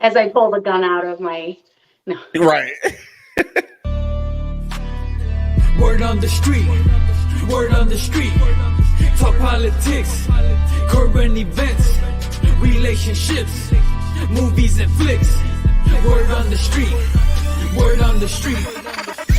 As I pull the gun out of my no. Right. Word on the street, word on the street. Talk politics, current events, relationships, movies and flicks. Word on the street, word on the street.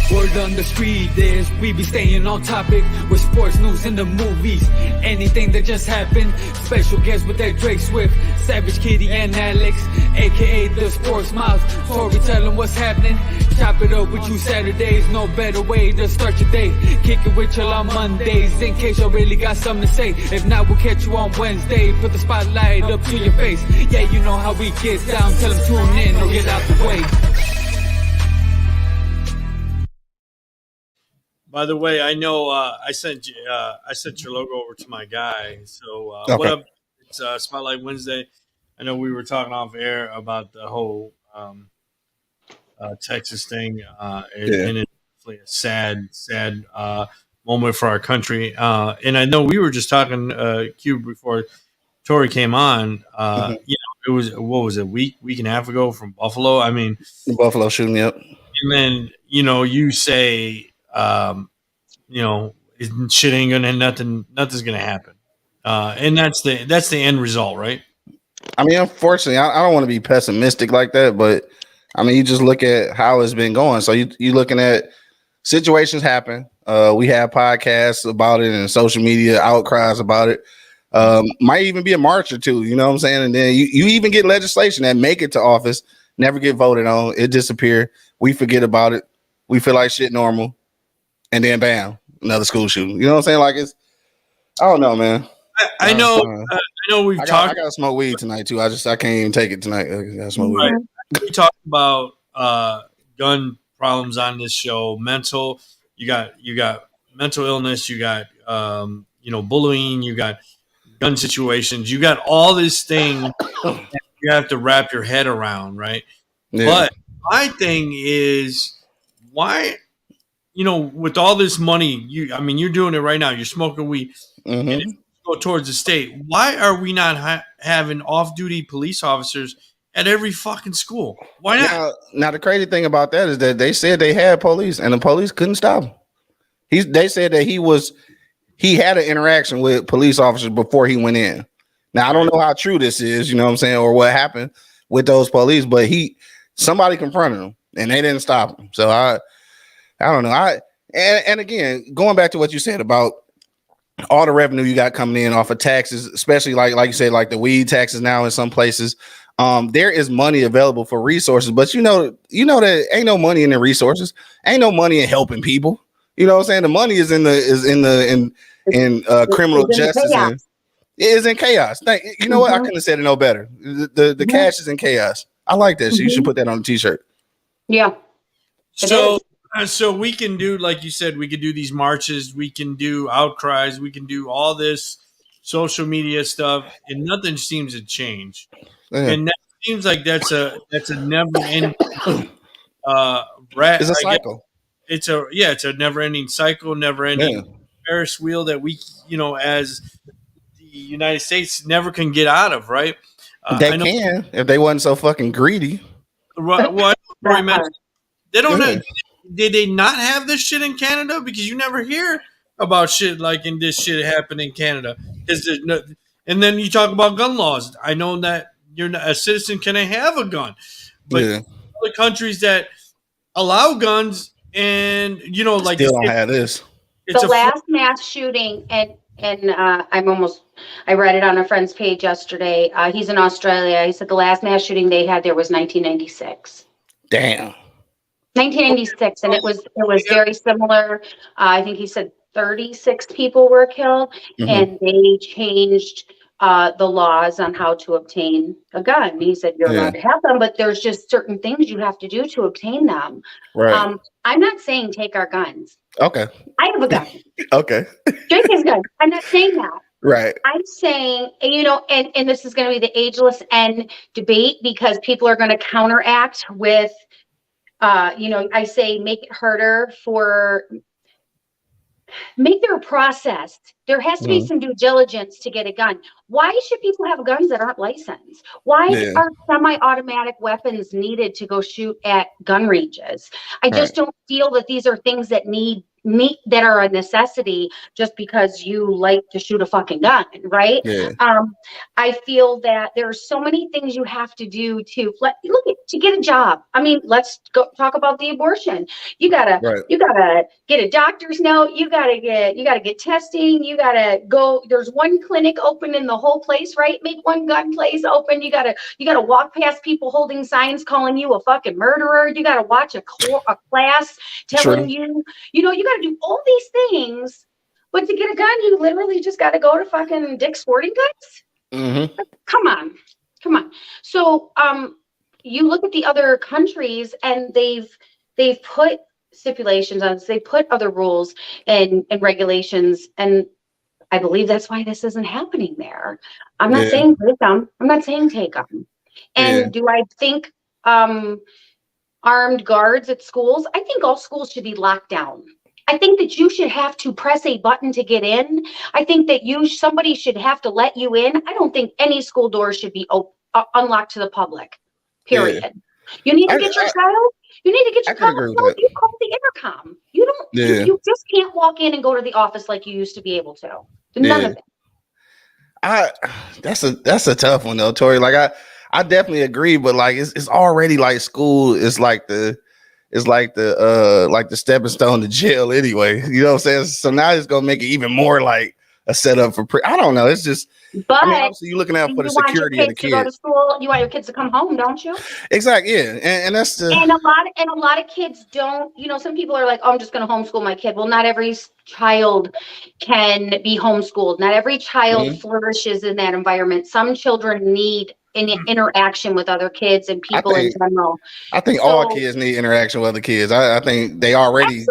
Word on the street is we be staying on topic with sports news and the movies. Anything that just happened. Special guests with that Drake Swift, Savage Kitty and Alex, aka the Sports Mouth. Storytelling what's happening. Chop it up with you Saturdays. No better way to start your day. Kick it with y'all on Mondays in case y'all really got something to say. If not, we'll catch you on Wednesday. Put the spotlight up to your face. Yeah, you know how we get down. Tell them tune in or get out the way. By the way, I know I sent your logo over to my guy. So Okay. what up? It's Spotlight Wednesday. I know we were talking off air about the whole Texas thing, and it's definitely a sad moment for our country. And I know we were just talking Q before Tori came on. It was a week and a half ago from Buffalo. I mean, The Buffalo shooting, yep. and then you say. Shit ain't gonna nothing's gonna happen, and that's the end result, right? I mean, unfortunately, I don't want to be pessimistic like that, but I mean, you just look at how it's been going. So you looking at situations happen. We have podcasts about it and social media outcries about it. Might even be a march or two, you know what I'm saying? And then you even get legislation that make it to office, never get voted on. It disappear. We forget about it. We feel like shit normal. And then bam, another school shooting. You know what I'm saying? Like I don't know, man. I know we've talked. I gotta smoke weed tonight too. I can't even take it tonight. I gotta smoke weed. Right. We talked about gun problems on this show. Mental, you got mental illness. You got bullying. You got gun situations. You got all this thing you have to wrap your head around, right? Yeah. But my thing is why. With all this money, you're doing it right now. You're smoking weed, and if you go towards the state. Why are we not having off-duty police officers at every fucking school? Why not? Now the crazy thing about that is that they said they had police, and the police couldn't stop him. They said that he had an interaction with police officers before he went in. Now I don't know how true this is, you know what I'm saying, or what happened with those police, but somebody confronted him, and they didn't stop him. So I don't know. And again, going back to what you said about all the revenue you got coming in off of taxes, especially like you said, like the weed taxes now in some places, there is money available for resources, but you know that ain't no money in the resources, ain't no money in helping people. You know what I'm saying? The money is in criminal justice. And it is in chaos. You know what? I couldn't have said it no better. The cash is in chaos. I like that. So you should put that on a t-shirt. Yeah. So we can do, like you said, we could do these marches, we can do outcries, we can do all this social media stuff, and nothing seems to change. Yeah. And that seems like that's a never ending it's a cycle. It's a never ending cycle, never ending Ferris wheel that we, as the United States never can get out of, right? They can if they wasn't so fucking greedy. Well, they don't know. Did they not have this shit in Canada? Because you never hear about shit like this shit happened in Canada. And then you talk about gun laws. I know that you're not, a citizen can have a gun, but other countries that allow guns and still don't have this. The last mass shooting, and I read it on a friend's page yesterday. He's in Australia. He said the last mass shooting they had there was 1996. Damn. 1996, and it was very similar. I think he said 36 people were killed, and they changed the laws on how to obtain a gun. He said you're allowed to have them, but there's just certain things you have to do to obtain them. Right. I'm not saying take our guns. Okay. I have a gun. Okay. Drake has a gun. I'm not saying that. Right. I'm saying, and this is going to be the ageless end debate because people are going to counteract with. I say make it harder for make their process. There has to be some due diligence to get a gun. Why should people have guns that aren't licensed? Why Yeah. are semi-automatic weapons needed to go shoot at gun ranges? I just don't feel that these are things that need that are a necessity just because you like to shoot a fucking gun, right? Yeah. I feel that there's so many things you have to do to to get a job. I mean, let's go talk about the abortion. You gotta get a doctor's note. You gotta get testing. You gotta go. There's one clinic open in the whole place, right? Make one gun place open. You gotta walk past people holding signs calling you a fucking murderer. You gotta watch a class telling you, you gotta do all these things. But to get a gun, you literally just gotta go to fucking Dick's Sporting Goods. Mm-hmm. Come on. So, you look at the other countries, and they've put stipulations on this. They put other rules and regulations, and I believe that's why this isn't happening there. I'm not saying take them. I'm not saying take them. And do I think armed guards at schools? I think all schools should be locked down. I think that you should have to press a button to get in. I think that somebody should have to let you in. I don't think any school doors should be unlocked to the public. Period. Yeah. You need to get your child. You need to get your child. You call the intercom. You don't. You just can't walk in and go to the office like you used to be able to. None of it. That's a tough one though, Tori. Like I definitely agree, but like it's already like school is like the stepping stone to jail anyway. You know what I'm saying? So now it's gonna make it even more like a setup for I don't know. It's just, but I mean, obviously you're looking out for the security of the kids. To go to school, you want your kids to come home, don't you? Exactly. Yeah, and that's and a lot of kids don't. Some people are like, "Oh, I'm just going to homeschool my kid." Well, not every child can be homeschooled. Not every child flourishes in that environment. Some children need an interaction with other kids and people in general. I think all kids need interaction with other kids. I think they already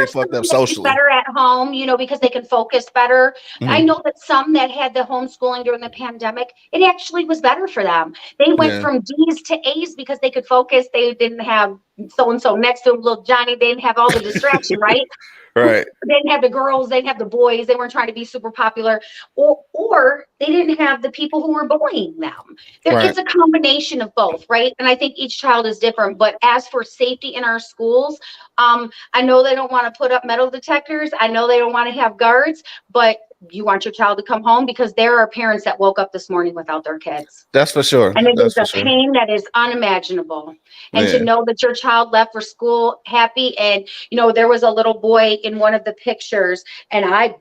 fucked up socially. Better at home, because they can focus better. I know that some that had the homeschooling during the pandemic, it actually was better for them. They went from D's to A's because they could focus. They didn't have so-and-so next to them, little Johnny. They didn't have all the distraction, right? Right. They didn't have the girls, they didn't have the boys, they weren't trying to be super popular, or they didn't have the people who were bullying them. It's a combination of both, right? And I think each child is different. But as for safety in our schools, I know they don't want to put up metal detectors. I know they don't want to have guards, but you want your child to come home, because there are parents that woke up this morning without their kids. That's for sure. And it is a pain that is unimaginable. And to know that your child left for school happy. And, there was a little boy in one of the pictures, and I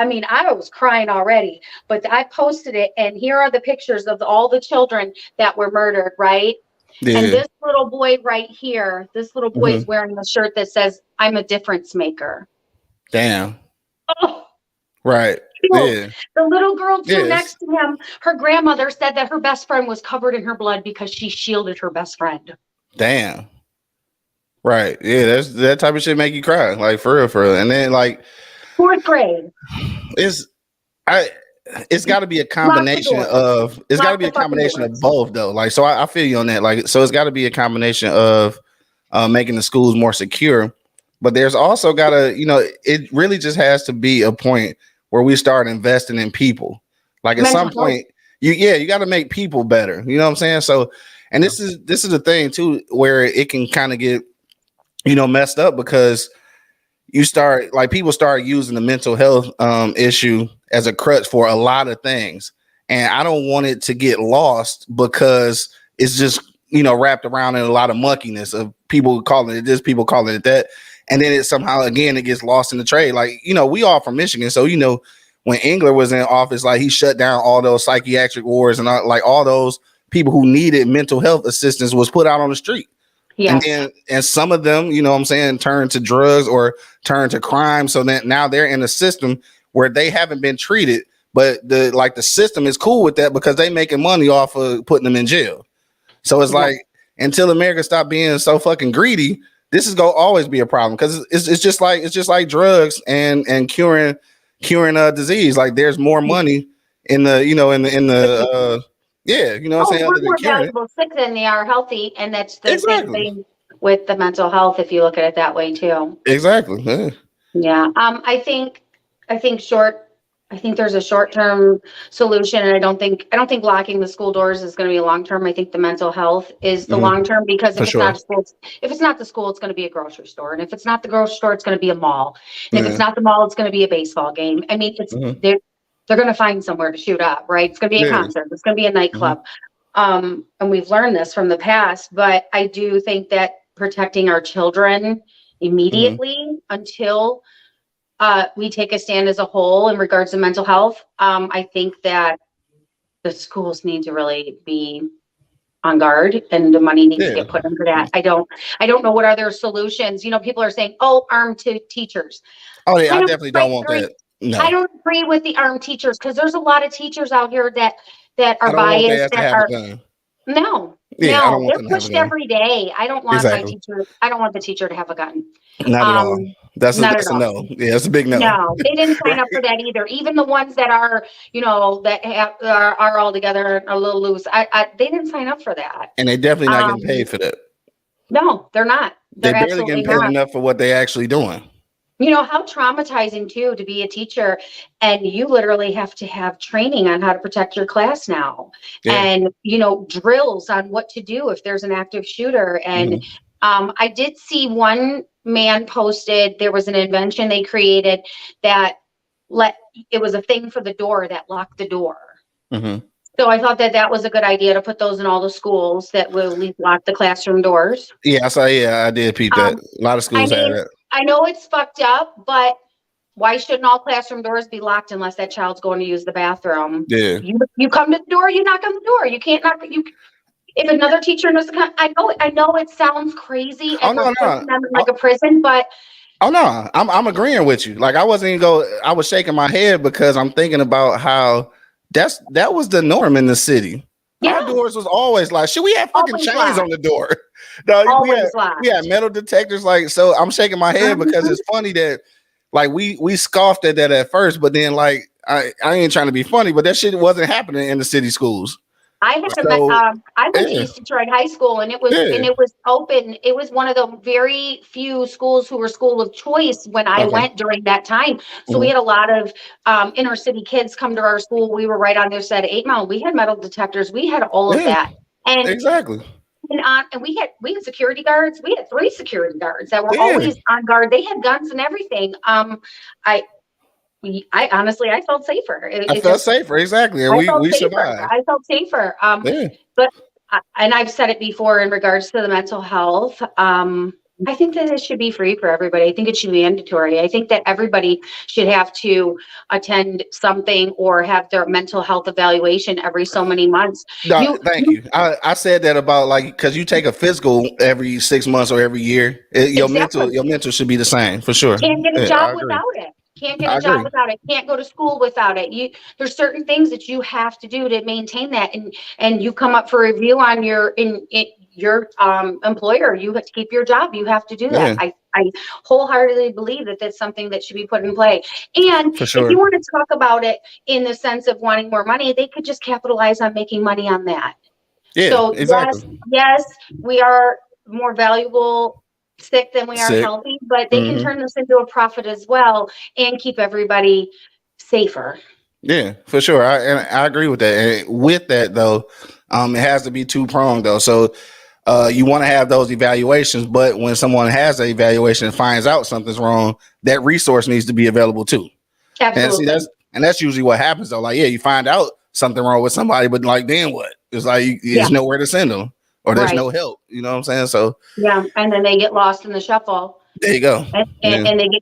mean, I was crying already, but I posted it, and here are the pictures of all the children that were murdered, right? Yeah. And this little boy right here, this little boy is wearing a shirt that says, "I'm a difference maker." Damn. Oh. Right. The little girl next to him, her grandmother said that her best friend was covered in her blood because she shielded her best friend. Damn. Right. Yeah, that type of shit make you cry, like for real. And then like 4th grade. It's got to be a combination of both though. Like, so I feel you on that. Like, so it's got to be a combination of making the schools more secure, but there's also got to, it really just has to be a point where we start investing in people. Like at some point, you got to make people better. You know what I'm saying? So, and this is the thing too, where it can kind of get, messed up, because people start using the mental health issue as a crutch for a lot of things. And I don't want it to get lost, because it's just, wrapped around in a lot of muckiness of people calling it this, people calling it that. And then it somehow, again, it gets lost in the trade. Like, we all from Michigan. So, when Engler was in office, like he shut down all those psychiatric wards, and all those people who needed mental health assistance was put out on the street. Yeah. And some of them, turn to drugs or turn to crime. So that now they're in a system where they haven't been treated, but the system is cool with that because they making money off of putting them in jail. So it's like, until America stop being so fucking greedy, this is gonna always be a problem, because it's just like drugs and curing disease. Like, there's more money in the what I'm saying? We're more valuable sick than they are healthy, and that's the same thing with the mental health, if you look at it that way too. Exactly. Yeah. Yeah. I think there's a short-term solution, and I don't think locking the school doors is going to be long-term. I think the mental health is the long-term, because For if it's not sure. a school, if it's not the school, it's going to be a grocery store. And if it's not the grocery store, it's going to be a mall. And if it's not the mall, it's going to be a baseball game. I mean, it's they're going to find somewhere to shoot up, right? It's going to be a concert. It's going to be a nightclub. And we've learned this from the past, but I do think that protecting our children immediately until we take a stand as a whole in regards to mental health. I think that the schools need to really be on guard, and the money needs to get put into that. I don't know what other solutions. You know, people are saying, "Oh, armed teachers." Oh yeah, I definitely don't want that. No, I don't agree with the armed teachers, because there's a lot of teachers out here that are I don't want their biased. ass to have a gun. No, Yeah, I don't want they're them to have a pushed gun. every day. I don't want my teacher. I don't want the teacher to have a gun. Not at all. That's not a at all. no. Yeah, it's a big no. No, they didn't sign up for that either. Even the ones that are, you know, that are all together a little loose. They didn't sign up for that. And they definitely not getting paid for that. No, they're not. They're barely getting paid enough for what they actually doing. You know how traumatizing too to be a teacher, and you literally have to have training on how to protect your class now, and you know, drills on what to do if there's an active shooter. And I did see one man posted, there was an invention they created that it was a thing for the door that locked the door. So I thought that was a good idea to put those in all the schools that will at least lock the classroom doors. Yeah, I did peep that. A lot of schools have that. I know it's fucked up, but why shouldn't all classroom doors be locked unless that child's going to use the bathroom? Yeah. You come to the door, you knock on the door. You can't knock. If another teacher knows to come, I know it sounds crazy and like a prison, but no, I'm agreeing with you. Like I wasn't even I was shaking my head because I'm thinking about how that was the norm in the city. Our doors was always like, should we have fucking chains on the door? No, we had metal detectors. Like, so I'm shaking my head because it's funny that like we scoffed at that at first, but then like I ain't trying to be funny, but that shit wasn't happening in the city schools. I went to East Detroit High School, and it was open. It was one of the very few schools who were school of choice when I went during that time. So we had a lot of inner city kids come to our school. We were right on their side of 8 Mile. We had metal detectors. We had all of that. And exactly. And we had security guards. We had 3 security guards that were always on guard. They had guns and everything. I honestly, I felt safer. I felt safer, exactly. And we survived. I felt safer. But and I've said it before in regards to the mental health. I think that it should be free for everybody. I think it should be mandatory. I think that everybody should have to attend something or have their mental health evaluation every so many months. No, thank you. I said that about like, because you take a physical every 6 months or every year. Your mental should be the same for sure. Can't get a job without it. Can't get a job without it. Can't go to school without it. There's certain things that you have to do to maintain that, and you come up for review on your employer. You have to keep your job. You have to do that. I wholeheartedly believe that that's something that should be put in play. And if you want to talk about it in the sense of wanting more money, they could just capitalize on making money on that. Yeah, so exactly. Yes, we are more valuable sick than we are healthy, but they can turn this into a profit as well and keep everybody safer. Yeah, for sure. I agree with that. And with that though, it has to be two-pronged though. So you want to have those evaluations, but when someone has an evaluation and finds out something's wrong, that resource needs to be available too. Absolutely. And that's usually what happens though. Like, you find out something wrong with somebody, but like, then what? It's like there's nowhere to send them. Or there's no help, you know what I'm saying? So and then they get lost in the shuffle. There you go. And they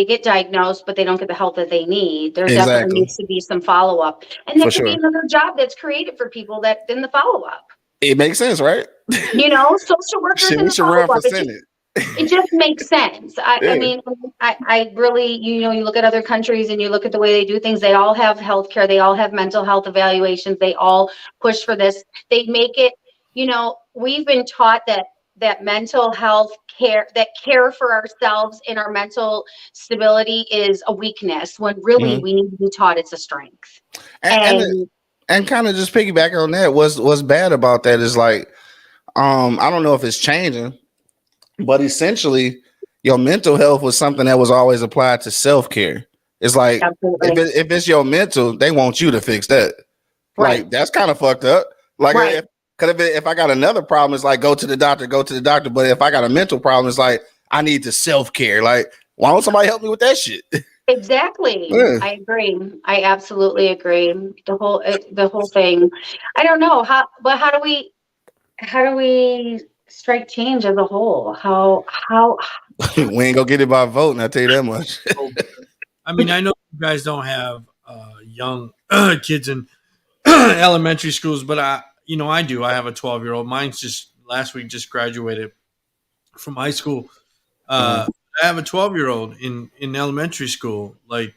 get diagnosed, but they don't get the help that they need. There definitely needs to be some follow up, and there could be another job that's created for people that in the follow up. It makes sense, right? You know, social workers in the follow up. It just makes sense. I mean, I really, you look at other countries and you look at the way they do things. They all have healthcare. They all have mental health evaluations. They all push for this. They make it, we've been taught that mental health care, that care for ourselves and our mental stability is a weakness, when really we need to be taught it's a strength. And kind of just piggyback on that, what's bad about that is like, I don't know if it's changing, but essentially, your mental health was something that was always applied to self-care. It's like Absolutely. if it's your mental, they want you to fix that. Right. Like that's kind of fucked up. Like Right. if I got another problem, it's like go to the doctor. But if I got a mental problem, it's like I need to self-care. Like, why don't somebody help me with that shit? Exactly. Yeah. I agree. I absolutely agree. The whole thing. I don't know how do we strike change as a whole? How We ain't gonna get it by voting. I tell you that much. I mean, I know you guys don't have young kids in elementary schools, but I do. I have a 12-year-old. Mine's just last week just graduated from high school. I have a 12-year-old in elementary school. Like,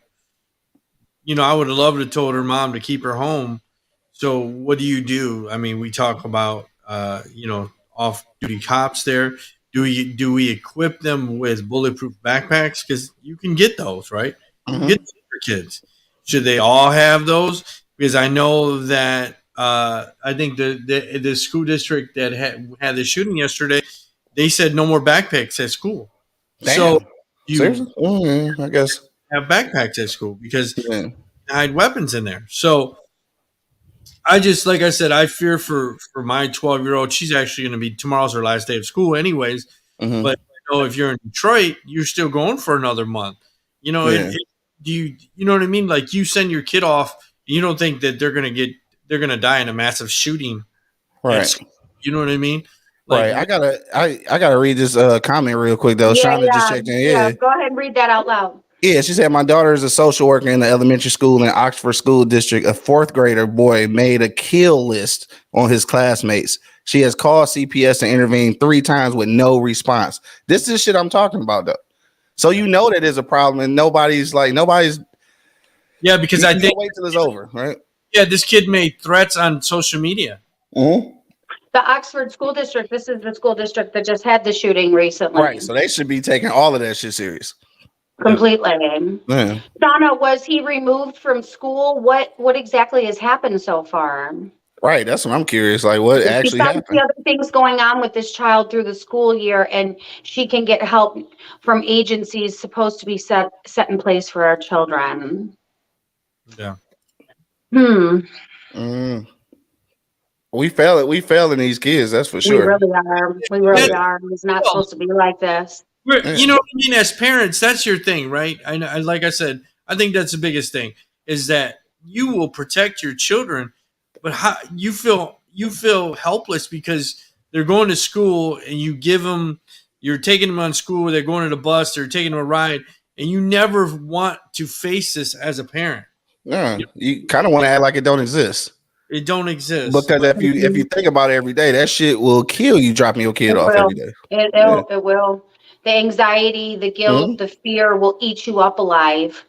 I would have loved to told her mom to keep her home. So what do? I mean, we talk about off-duty cops there. Do we equip them with bulletproof backpacks? Because you can get those, right? You can get those for kids. Should they all have those? Because I know that I think the school district that had the shooting yesterday, they said no more backpacks at school. Damn. So you Seriously? I guess have backpacks at school because yeah. they hide weapons in there. So I just, like I said, I fear for my 12-year-old. She's actually going to be, tomorrow's her last day of school anyways. But I know if you're in Detroit, you're still going for another month. Do you know what I mean? Like, you send your kid off, you don't think that they're going to die in a massive shooting. Right. You know what I mean? Right. I gotta read this comment real quick though. Shonda just checked in. Yeah, go ahead and read that out loud. Yeah, she said, my daughter is a social worker in the elementary school in Oxford School District. A fourth grader boy made a kill list on his classmates. She has called CPS and intervened 3 times with no response. This is shit I'm talking about, though. So that is a problem, and nobody's. Yeah, because I think wait till it's over, right? Yeah, this kid made threats on social media. Mm-hmm. The Oxford School District. This is the school district that just had the shooting recently. Right. So they should be taking all of that shit serious. Completely. Yeah. Donna, was he removed from school? What exactly has happened so far? Right. That's what I'm curious. Like, what actually happened? The other things going on with this child through the school year, and she can get help from agencies supposed to be set in place for our children. Yeah. We fail in these kids. That's for sure. We really are. It's not supposed to be like this. You know what I mean? As parents, that's your thing, right? I like I said, I think that's the biggest thing is that you will protect your children, but how you feel helpless because they're going to school and you're taking them on school, they're going to the bus, they're taking them a ride, and you never want to face this as a parent. Yeah, you kind of want to act like it don't exist. It don't exist because if you think about it every day, that shit will kill you dropping your kid off every day. It will. The anxiety, the guilt, the fear will eat you up alive.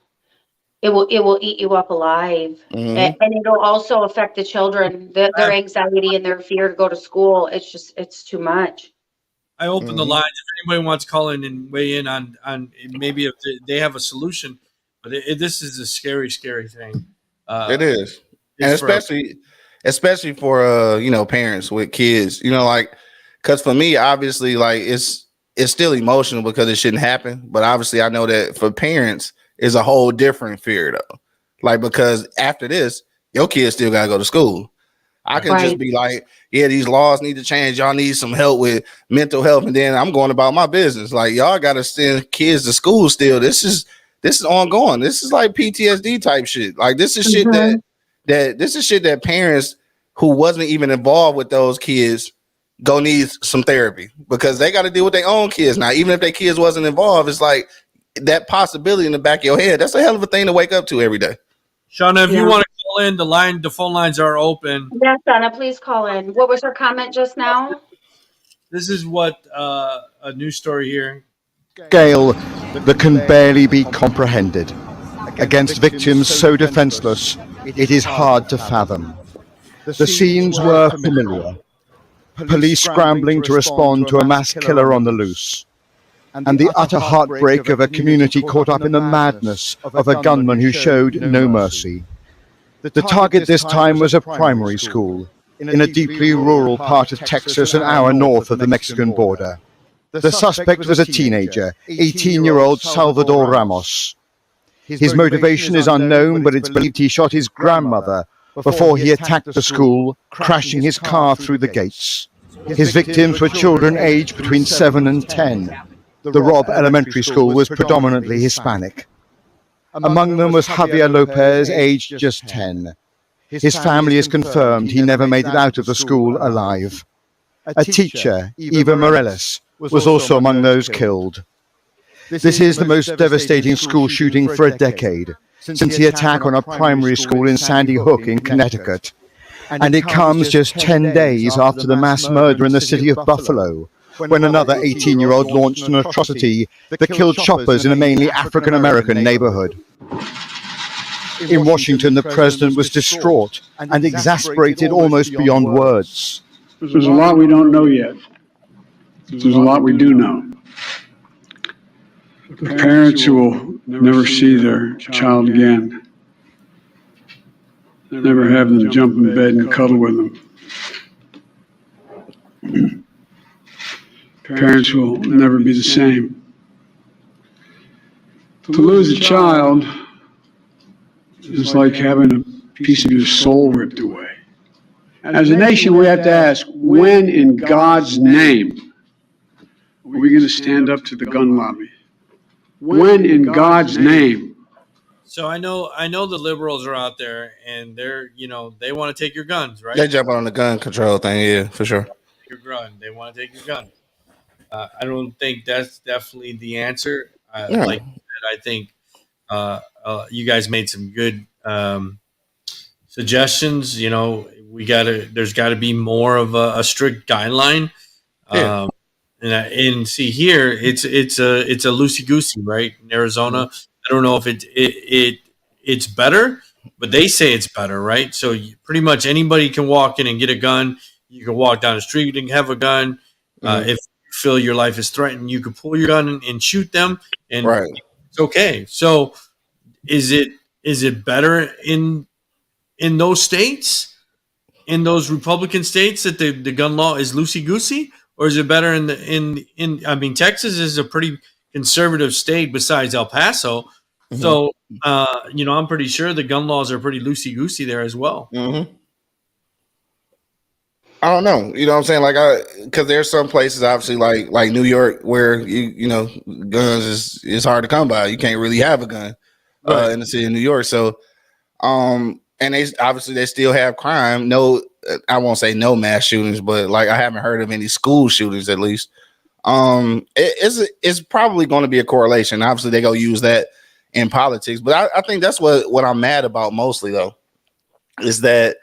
It will eat you up alive, and it'll also affect the children. Their anxiety and their fear to go to school. It's too much. I open the lines if anybody wants to call in and weigh in on maybe if they have a solution. But this is a scary, scary thing. It is, and especially for parents with kids. Because for me, obviously, like it's still emotional because it shouldn't happen. But obviously, I know that for parents, is a whole different fear though. Like because after this, your kids still gotta go to school. I can just be like, yeah, these laws need to change. Y'all need some help with mental health, and then I'm going about my business. Like y'all gotta send kids to school still. This is ongoing. This is like PTSD type shit. Like this is shit that parents who wasn't even involved with those kids go need some therapy because they got to deal with their own kids now. Even if their kids wasn't involved, it's like that possibility in the back of your head. That's a hell of a thing to wake up to every day. Shauna, if you want to call in, the phone lines are open. Yes, Donna, please call in. What was her comment just now? This is what a news story here. Scale that can barely be comprehended. Against victims so defenseless, it is hard to fathom. The scenes were familiar. Police scrambling to respond to a mass killer on the loose. And the utter heartbreak of a community caught up in the madness of a gunman who showed no mercy. The target this time was a primary school in a deeply rural part of Texas, an hour north of the Mexican border. The suspect was a teenager, 18-year-old Salvador Ramos. His motivation is unknown, but it's believed he shot his grandmother before he attacked the school, crashing his car through the gates. His victims were children aged between 7 and 10. The Robb Elementary School was predominantly Hispanic. Among them was Javier Lopez, aged just 10. His family is confirmed he never made it out of the school alive. A teacher, Eva Morales, was also among those killed. This is the most devastating school shooting for a decade, since the attack on a primary school in Sandy Hook in Connecticut. And it comes just 10 days after the mass murder in the city of Buffalo, when another 18-year-old launched an atrocity that killed shoppers in a mainly African-American neighborhood. In Washington, the president was distraught and exasperated almost beyond words. There's a lot we don't know yet. There's a lot we do know. The parents who will never see their child again, never have them jump in bed and cuddle with them. Parents will never be the same. To lose a child is like having a piece of your soul ripped away. As a nation, we have to ask, when in God's name are we going to stand up to the gun lobby? When in God's name? So I know the liberals are out there and they're, they want to take your guns, right? They jump on the gun control thing, yeah, for sure. Your gun. They want to take your gun. I don't think that's definitely the answer. Like I think you guys made some good suggestions. There's got to be more of a strict guideline. Yeah. And see here, it's a loosey goosey, right? In Arizona, I don't know if it's better, but they say it's better, right? So pretty much anybody can walk in and get a gun. You can walk down the street and have a gun. If you feel your life is threatened, you can pull your gun and shoot them, and it's okay. So is it better in those states, in those Republican states, that the gun law is loosey goosey? Or is it better in Texas is a pretty conservative state besides El Paso. Mm-hmm. So, I'm pretty sure the gun laws are pretty loosey-goosey there as well. Mm-hmm. I don't know. You know what I'm saying? Like, because there's some places, obviously, like New York, where, guns is hard to come by. You can't really have a gun in the city of New York. So, and they still have crime. No, I won't say no mass shootings, but like I haven't heard of any school shootings at least. It's probably going to be a correlation. Obviously, they go use that in politics, but I think that's what I'm mad about mostly though, is that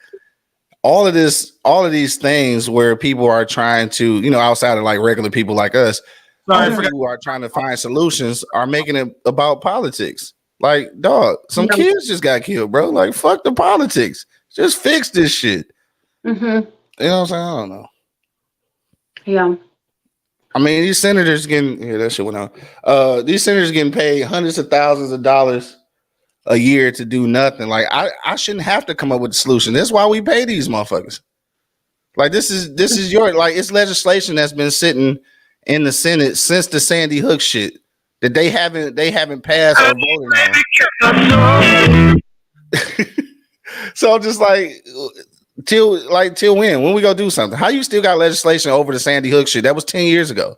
all of these things where people are trying to, outside of like regular people like us, who are trying to find solutions are making it about politics. Like, dog, some kids just got killed, bro. Like, fuck the politics. Just fix this shit. Mm-hmm. You know what I'm saying? I don't know. Yeah. I mean, these senators that shit went on. These senators getting paid hundreds of thousands of dollars a year to do nothing. Like, I shouldn't have to come up with a solution. That's why we pay these motherfuckers. Like, this is your, like, it's legislation that's been sitting in the Senate since the Sandy Hook shit that they haven't passed or voted on. So just like till when we go do something? How you still got legislation over the Sandy Hook shit? That was 10 years ago.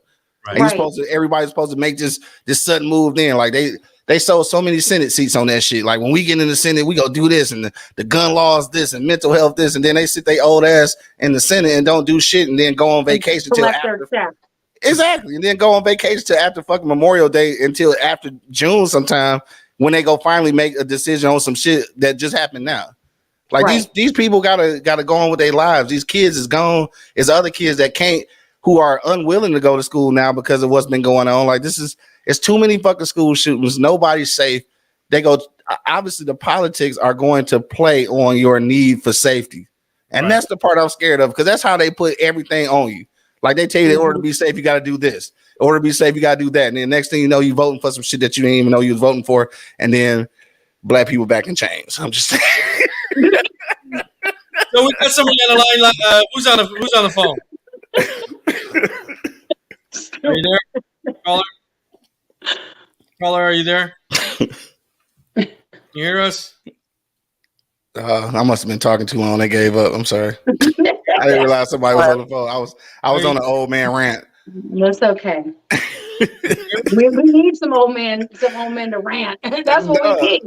Right. Everybody's supposed to make this sudden move in. Like they sold so many Senate seats on that shit. Like when we get in the Senate, we go do this and the gun laws this and mental health this, and then they sit their old ass in the Senate and don't do shit and then go on vacation till after. Exactly. And then go on vacation till after fucking Memorial Day until after June sometime when they go finally make a decision on some shit that just happened now. Like these people gotta go on with their lives. These kids is gone. It's other kids that can't, who are unwilling to go to school now because of what's been going on. Like it's too many fucking school shootings. Nobody's safe. Obviously the politics are going to play on your need for safety. And that's the part I'm scared of, because that's how they put everything on you. Like they tell you, in order to be safe, you got to do this. In order to be safe, you got to do that. And then next thing you know, you voting for some shit that you didn't even know you was voting for. And then black people back in chains. I'm just saying. So we got somebody on the line. Who's on the phone? Are you there? Caller? Caller, are you there? You hear us? I must have been talking too long. They gave up. I'm sorry. I didn't realize somebody was on the phone. I was on an old man rant. That's okay. we need some old men to rant. That's what we need.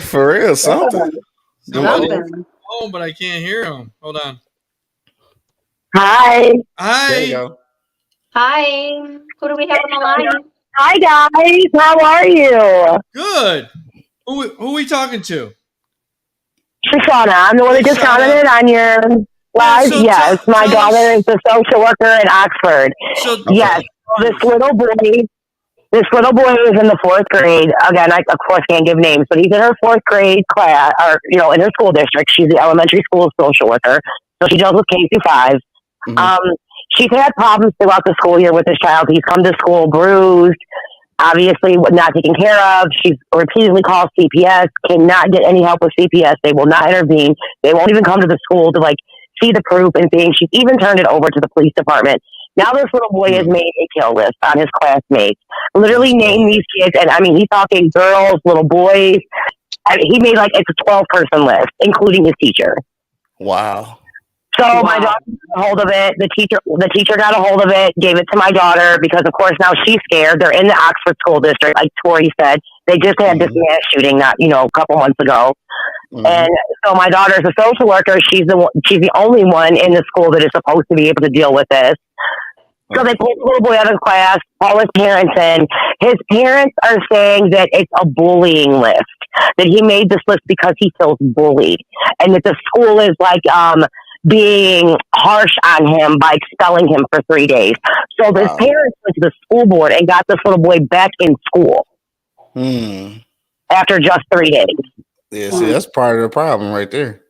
For real, something. Something. Oh, but I can't hear him. Hold on. Hi. There you Hi. go. Hi. Who do we have on the line? Hi, guys. How are you? Good. Who we talking to? Shoshana. I'm the one that just Shoshana. commented on your live. So yes. My tell daughter us- is a social worker in Oxford. So Yes. So this little boy is in the 4th grade. Again, I, of course, can't give names, but he's in her 4th grade class, or, in her school district. She's the elementary school social worker. So she deals with K through 5. Mhm. She's had problems throughout the school year with this child. He's come to school bruised, obviously not taken care of. She's repeatedly called CPS, cannot get any help with CPS. They will not intervene. They won't even come to the school to see the proof and things. She's even turned it over to the police department. Now this little boy has made a kill list on his classmates. Literally named these kids, and I mean, he's talking girls, little boys. I mean, he made it's a 12-person list, including his teacher. Wow. So my daughter got a hold of it. The teacher got a hold of it, gave it to my daughter because, of course, now she's scared. They're in the Oxford School District, like Tori said. They just had this mass shooting, a couple months ago. And so my daughter's a social worker. She's the only one in the school that is supposed to be able to deal with this. So they pulled the little boy out of class, all his parents in. His parents are saying that it's a bullying list, that he made this list because he feels bullied, and that the school is being harsh on him by expelling him for 3 days. So his parents went to the school board and got this little boy back in school after just 3 days. Yeah, see, that's part of the problem right there.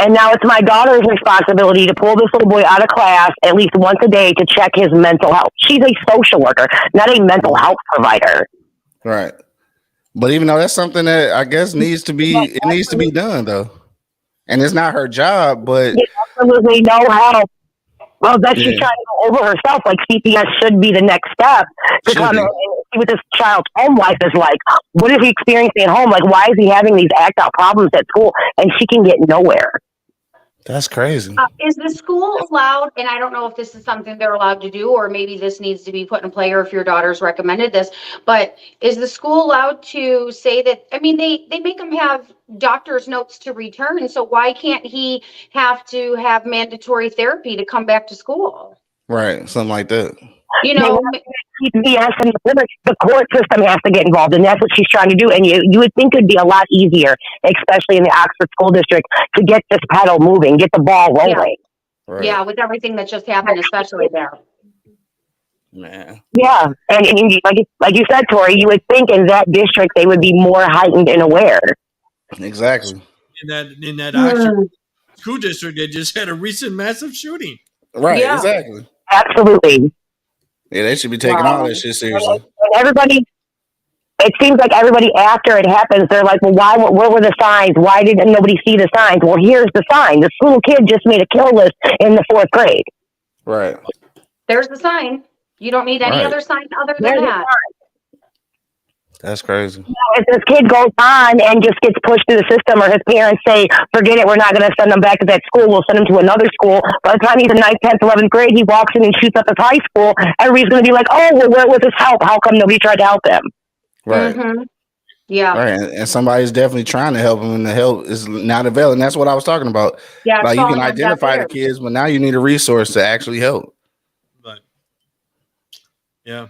And now it's my daughter's responsibility to pull this little boy out of class at least once a day to check his mental health. She's a social worker, not a mental health provider. Right. But even though that's something that I guess needs to be done though. And it's not her job, but absolutely no help. Well, she's trying to go over herself. CPS should be the next step to come in and see what this child's home life is like. What is he experiencing at home? Why is he having these act out problems at school? And she can get nowhere. That's crazy. Is the school allowed, and I don't know if this is something they're allowed to do, or maybe this needs to be put in play, or if your daughter's recommended this, but is the school allowed to say that, they make him have doctor's notes to return, so why can't he have to have mandatory therapy to come back to school? Right, something like that. CPS and the court system has to get involved, and that's what she's trying to do. And you would think it'd be a lot easier, especially in the Oxford School District, to get this pedal moving, get the ball rolling. Right. Yeah, with everything that just happened, especially there. Man. Yeah, and like you said, Tori, you would think in that district they would be more heightened and aware. Exactly. In that Oxford school district, they just had a recent massive shooting. Right. Yeah. Exactly. Absolutely. Yeah, they should be taking all that shit seriously. And everybody, it seems like everybody after it happens, they're like, well, where were the signs? Why didn't nobody see the signs? Well, here's the sign. This little kid just made a kill list in the 4th grade. Right. There's the sign. You don't need any other sign other than There's that. That's crazy. If this kid goes on and just gets pushed through the system, or his parents say, forget it, we're not going to send him back to that school, we'll send him to another school. By the time he's in 9th, 10th, 11th grade, he walks in and shoots up his high school. Everybody's going to be like, oh, well, where was his help? How come nobody tried to help him? Right. Mm-hmm. Yeah. Right. And somebody's definitely trying to help him, and the help is not available. That's what I was talking about. Yeah. You can identify the kids, but now you need a resource to actually help. But yeah.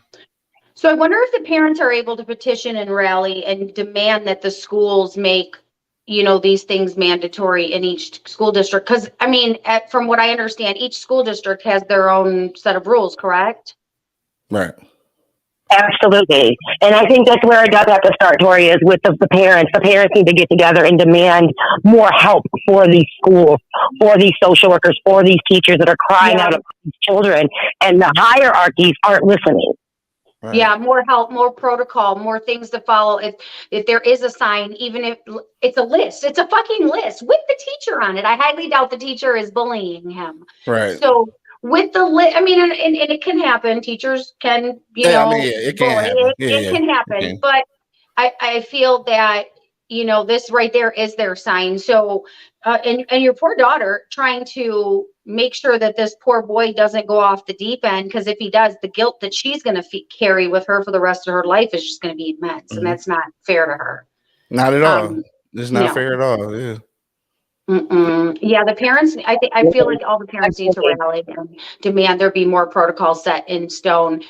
So I wonder if the parents are able to petition and rally and demand that the schools make, these things mandatory in each school district. Because, from what I understand, each school district has their own set of rules, correct? Right. Absolutely. And I think that's where it does have to start, Tori, is with the parents. The parents need to get together and demand more help for these schools, for these social workers, for these teachers that are crying out about these children. And the hierarchies aren't listening. Right. Yeah, more help, more protocol, more things to follow. If there is a sign, even if it's a list, it's a fucking list with the teacher on it. I highly doubt the teacher is bullying him. Right. So with the I mean, and it can happen. Teachers can, Yeah, I mean, yeah, it can bully. happen. Yeah, It yeah, can it happen. can. But I feel that, this right there is their sign. So, and your poor daughter trying to make sure that this poor boy doesn't go off the deep end, because if he does, the guilt that she's going to carry with her for the rest of her life is just going to be immense, and Mhm. that's not fair to her. Not at all. It's not No. fair at all. Yeah. Yeah, the parents, I feel like all the parents need to rally and demand there be more protocols set in stone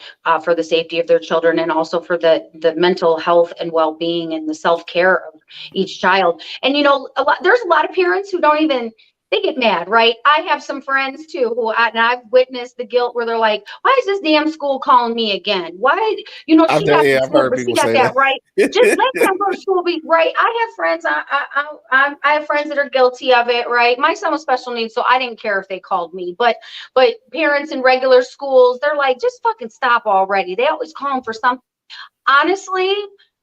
for the safety of their children, and also for the mental health and well-being and the self-care of each child. And there's a lot of parents who don't even, they get mad, right? I have some friends too and I've witnessed the guilt where they're like, why is this damn school calling me again? Why, she got I've heard but she people got say that that. right. Just let them go to school, right? I have friends, I have friends that are guilty of it, right? My son was special needs, so I didn't care if they called me, but parents in regular schools, they're like, just fucking stop already. They always call them for something. Honestly,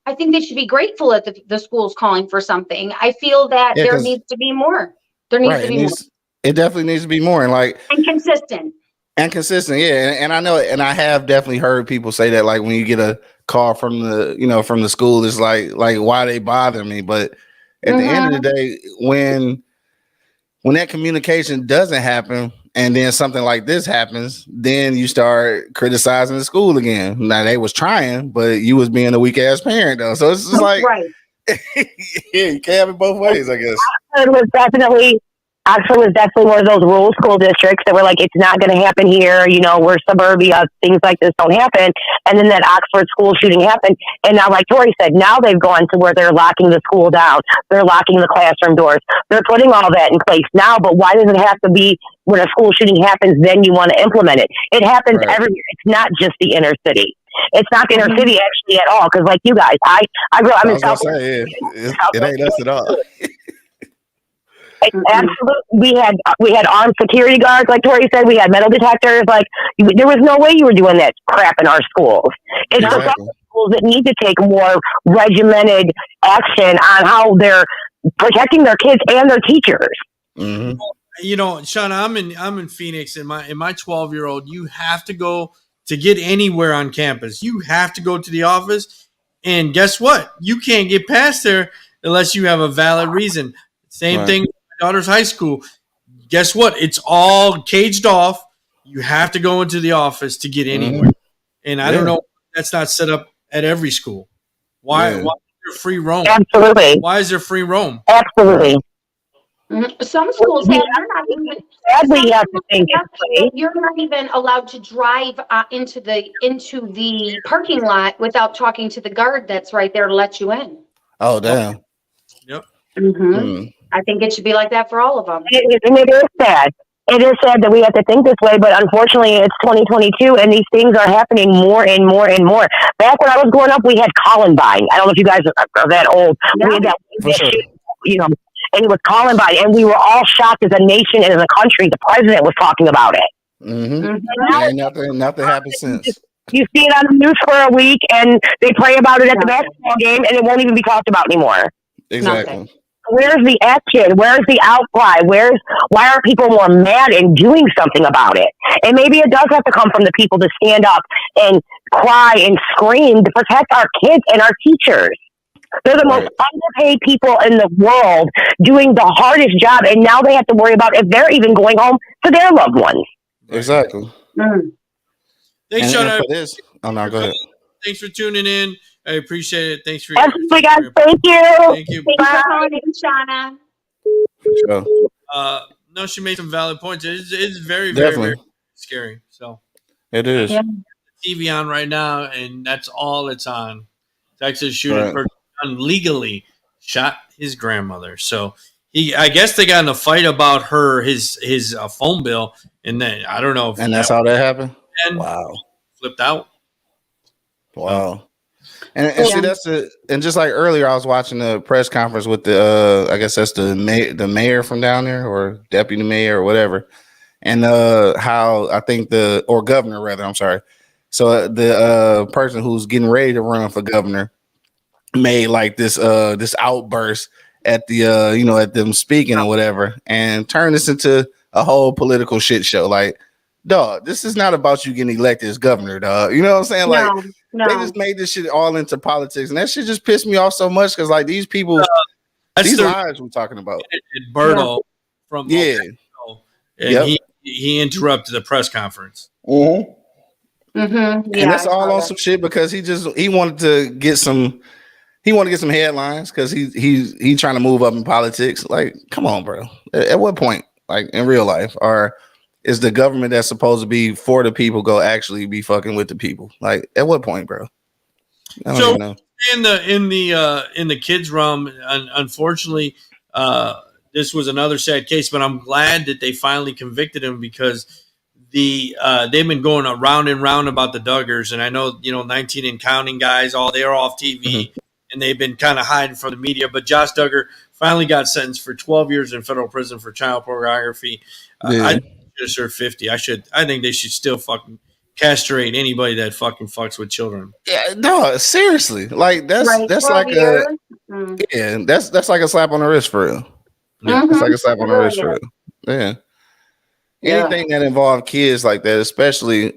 I think they should be grateful that the school's calling for something. I feel that Yeah, there 'cause needs to be more. There needs to be more. It definitely needs to be more, And consistent. Yeah. And I know, and I have definitely heard people say that, like, when you get a call from the school, it's like why they bother me. But at the end of the day, when that communication doesn't happen, and then something like this happens, then you start criticizing the school again. Now, they was trying, but you was being a weak ass parent though. So it's just like, right. Yeah, you can't have it both ways, I guess. It was definitely one of those rural school districts that were like, it's not going to happen here. We're suburbia. Things like this don't happen. And then that Oxford school shooting happened. And now, like Tori said, now they've gone to where they're locking the school down. They're locking the classroom doors. They're putting all that in place now. But why does it have to be when a school shooting happens, then you want to implement it? It happens everywhere. It's not just the inner city. It's not the inner city actually at all. Because like you guys, I grew up in South. It ain't us at all. Absolutely, we had armed security guards, like Tori said. We had metal detectors. Like, there was no way you were doing that crap in our schools. It's the schools that need to take more regimented action on how they're protecting their kids and their teachers. Mm-hmm. Shauna, I'm in Phoenix, and my 12-year-old, you have to go to get anywhere on campus. You have to go to the office, and guess what? You can't get past there unless you have a valid reason. Same thing with my daughter's high school. Guess what? It's all caged off. You have to go into the office to get anywhere. And I don't know, that's not set up at every school. Why is there free roam? Absolutely. Why is there free roam? Absolutely. Some schools have, you're not even allowed to drive into the parking lot without talking to the guard that's right there to let you in. Oh, damn. Yep. I think it should be like that for all of them. And it is sad. It is sad that we have to think this way, but unfortunately it's 2022 and these things are happening more and more and more. Back when I was growing up, we had Columbine. I don't know if you guys are that old. Yeah. We had that, and it was Columbine, and we were all shocked as a nation and as a country. The president was talking about it. Nothing happened since. You see it on the news for a week, and they pray about it at the basketball game, and it won't even be talked about anymore. Exactly. Nothing. Where's the action? Where's the outcry? Why aren't people more mad and doing something about it? And maybe it does have to come from the people to stand up and cry and scream to protect our kids and our teachers. They're the most underpaid people in the world doing the hardest job, and now they have to worry about if they're even going home to their loved ones. Exactly. Thanks, Shauna. Oh, no, go ahead. Thanks for tuning in. I appreciate it. Thanks for guys. Thank you. Thank you. Thank you for calling in, Shauna. Sure. No, she made some valid points. It's very, very, very scary. So it is. Yeah. TV on right now, and that's all it's on. Texas shooting person legally shot his grandmother. So I guess they got in a fight about his phone bill, and then I don't know. And that's how that happened. And wow. Flipped out. Wow. And see, and just like earlier, I was watching the press conference with I guess that's the mayor from down there, or deputy mayor or whatever, and how I think governor rather. I'm sorry. So the person who's getting ready to run for governor made like this outburst at the at them speaking or whatever, and turned this into a whole political shit show. Like, dog, this is not about you getting elected as governor, dog. You know what I'm saying? Like, No. they just made this shit all into politics, and that shit just pissed me off so much because, like, these people, these lives we're talking about. Berto from Yeah, and he interrupted the press conference. Mm-hmm. Mm-hmm. Yeah, and that's all on some shit because he wanted to get some. He wanted to get some headlines because he's trying to move up in politics. Like, come on, bro. At what point, like in real life, or is the government that's supposed to be for the people go actually be fucking with the people? Like, at what point, bro? I don't even know. In the kids' realm, unfortunately, this was another sad case. But I'm glad that they finally convicted him because they've been going around and round about the Duggars, and I know 19 and counting guys, they're off TV. Mm-hmm. And they've been kind of hiding from the media. But Josh Duggar finally got sentenced for 12 years in federal prison for child pornography. I think he should serve 50. I think they should still fucking castrate anybody that fucking fucks with children. Yeah, no, seriously. Like that's like that's like a slap on the wrist for real. Yeah, it's like a slap on the wrist for real. Yeah. Anything that involves kids like that, especially.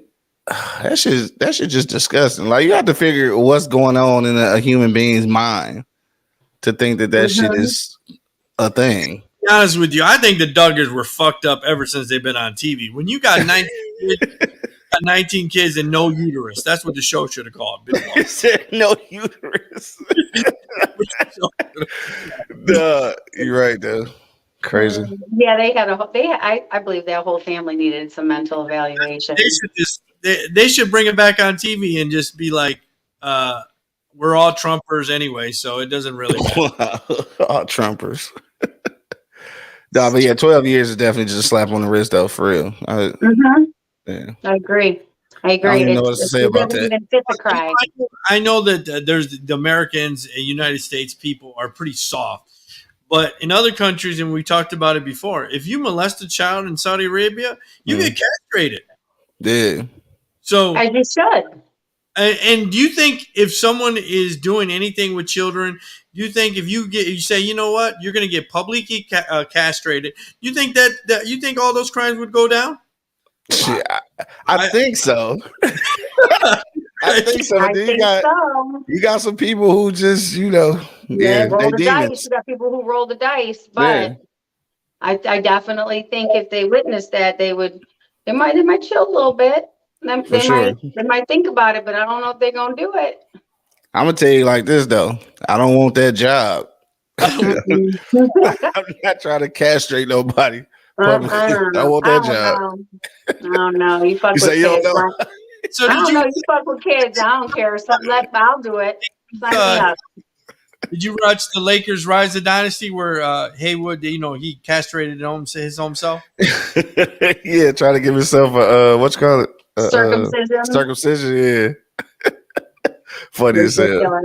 That shit just disgusting. Like, you have to figure what's going on in a human being's mind to think that shit is a thing. To be honest with you, I think the Duggars were fucked up ever since they've been on TV. When you got 19 kids and no uterus, that's what the show should have called. It said no uterus. Duh, you're right though. Crazy. Yeah, I believe that whole family needed some mental evaluation. They should bring it back on TV and just be like, we're all Trumpers anyway, so it doesn't really matter. All Trumpers. No, but yeah, 12 years is definitely just a slap on the wrist, though, for real. I agree. I don't even know what to say about that. Even fit the cry. I know that there's the Americans and United States people are pretty soft. But in other countries, and we talked about it before, if you molest a child in Saudi Arabia, you get castrated. Yeah. So as you should. And do you think if someone is doing anything with children, do you think if you say, you know what, you're going to get publicly castrated, you think that you think all those crimes would go down? Shit, I think so. I think so. But you got some people who just, roll the dice. You got people who roll the dice, but I definitely think if they witnessed that, they might chill a little bit. They might think about it, but I don't know if they're gonna do it. I'm gonna tell you like this though. I don't want that job. I'm not trying to castrate nobody. I want that job. I don't know. You fuck with kids. You fuck with kids. I don't care. Something like I'll do it. Did you watch the Lakers Rise of Dynasty where Haywood, he castrated his own self? Yeah, trying to give himself a what you call it? Circumcision, yeah. Funny as hell.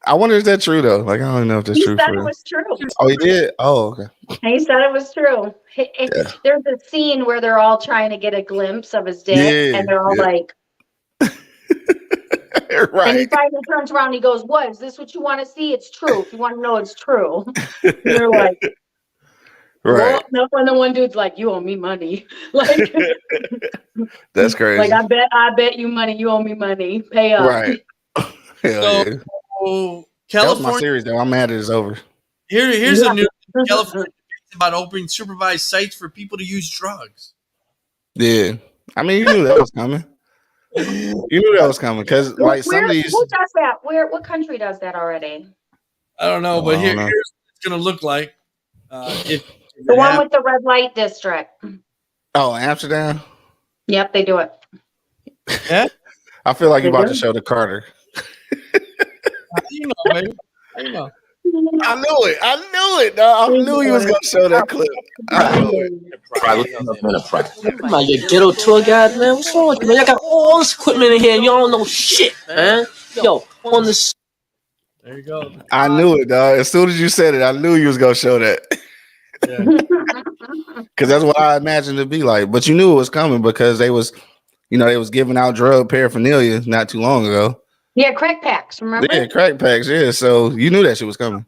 I wonder if that's true though. Like, I don't know if that's true. He said it was true. Oh, he did? Oh, okay. He said it was true. There's a scene where they're all trying to get a glimpse of his dick, and they're all like, right. And he finally turns around and he goes, "What? Is this what you want to see? It's true. If you want to know, it's true." They're like, right. Well, no, and the one dude's like, "You owe me money." Like, that's crazy. Like, I bet you money. You owe me money. Pay up. Right. California. That was my series, though. I'm mad it's over. Here's the news. California about opening supervised sites for people to use drugs. Yeah, I mean, you knew that was coming. You knew that was coming because, like, some of these. Who does that? What country does that already? I don't know, but here's what it's going to look like. If the one with the red light district. Oh, Amsterdam. Yep, they do it. Yeah, I feel like you're about to show the Carter. Baby. I knew it. I knew you was gonna show that clip. I knew it. Come on, you ghetto tour guide, man. What's wrong with you, man? Y'all got all this equipment in here and y'all don't know shit, man. Yo, on this. There you go. I knew it, dog. As soon as you said it, I knew you was gonna show that. Because that's what I imagined it to be like. But you knew it was coming because they was giving out drug paraphernalia not too long ago. Yeah, crack packs, remember? Yeah, crack packs, yeah. So you knew that shit was coming.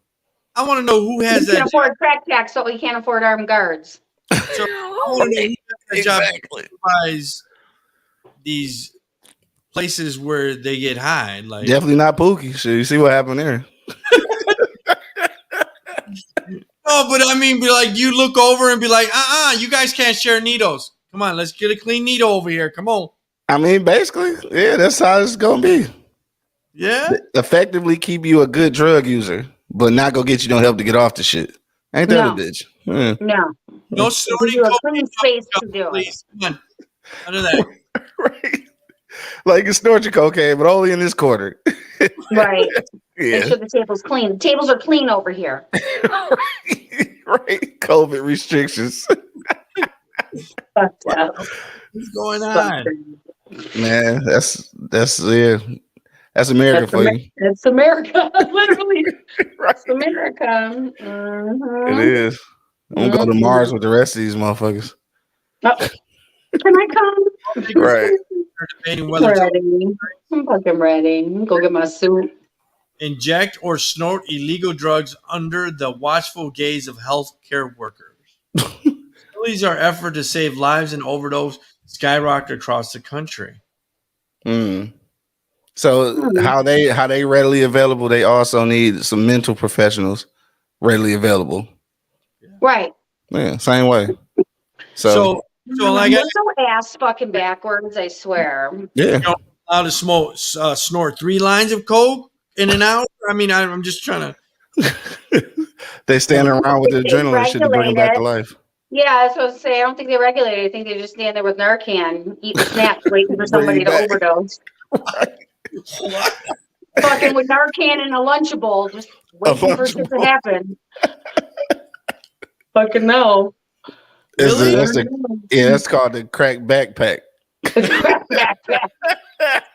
I want to know who has that. We can't afford crack packs, so we can't afford armed guards. So I want to know who has that job supervise these places where they get high. Like Definitely not Pookie. Shit, you see what happened there? no, but I mean, be like you look over and be like, you guys can't share needles. Come on, let's get a clean needle over here. Come on. I mean, basically, yeah, that's how it's gonna be. Yeah. Effectively keep you a good drug user, but not go get you no help to get off the shit. Ain't that a No. bitch? Yeah. No. No Give snorting you a coke, clean space to do it. please. Come on. None of that. Right. Like you snort your cocaine, but only in this corner. Right. Make Yeah. sure the table's clean. The tables are clean over here. Right. COVID restrictions. Fucked up. What's going on? Man, that's yeah. That's America for you. It's America. Literally. Right. It's America. It is. I'm gonna go to Mars with the rest of these motherfuckers. Oh, can I come? Right. Debating whether to Ready. I'm fucking ready. Go get my suit. inject or snort illegal drugs under the watchful gaze of healthcare workers. These are effort to save lives and overdose skyrocket across the country. So how they readily available, they also need some mental professionals readily available. Right. Yeah, same way. So like There's no ass fucking backwards, I swear. yeah. you're allowed to snort 3 lines of coke in an hour. I mean, I'm just trying to. They standing around with the They adrenaline shit to bring them back to regulate life. Yeah, that's what I was saying. I don't think they regulate it. I think they just stand there with Narcan, eating snacks, waiting for Bring somebody you to back. overdose. Fucking with Narcan in a Lunchable, just waiting for shit to Lunchable. happen. Fucking no. That's called the crack backpack. The crack backpack.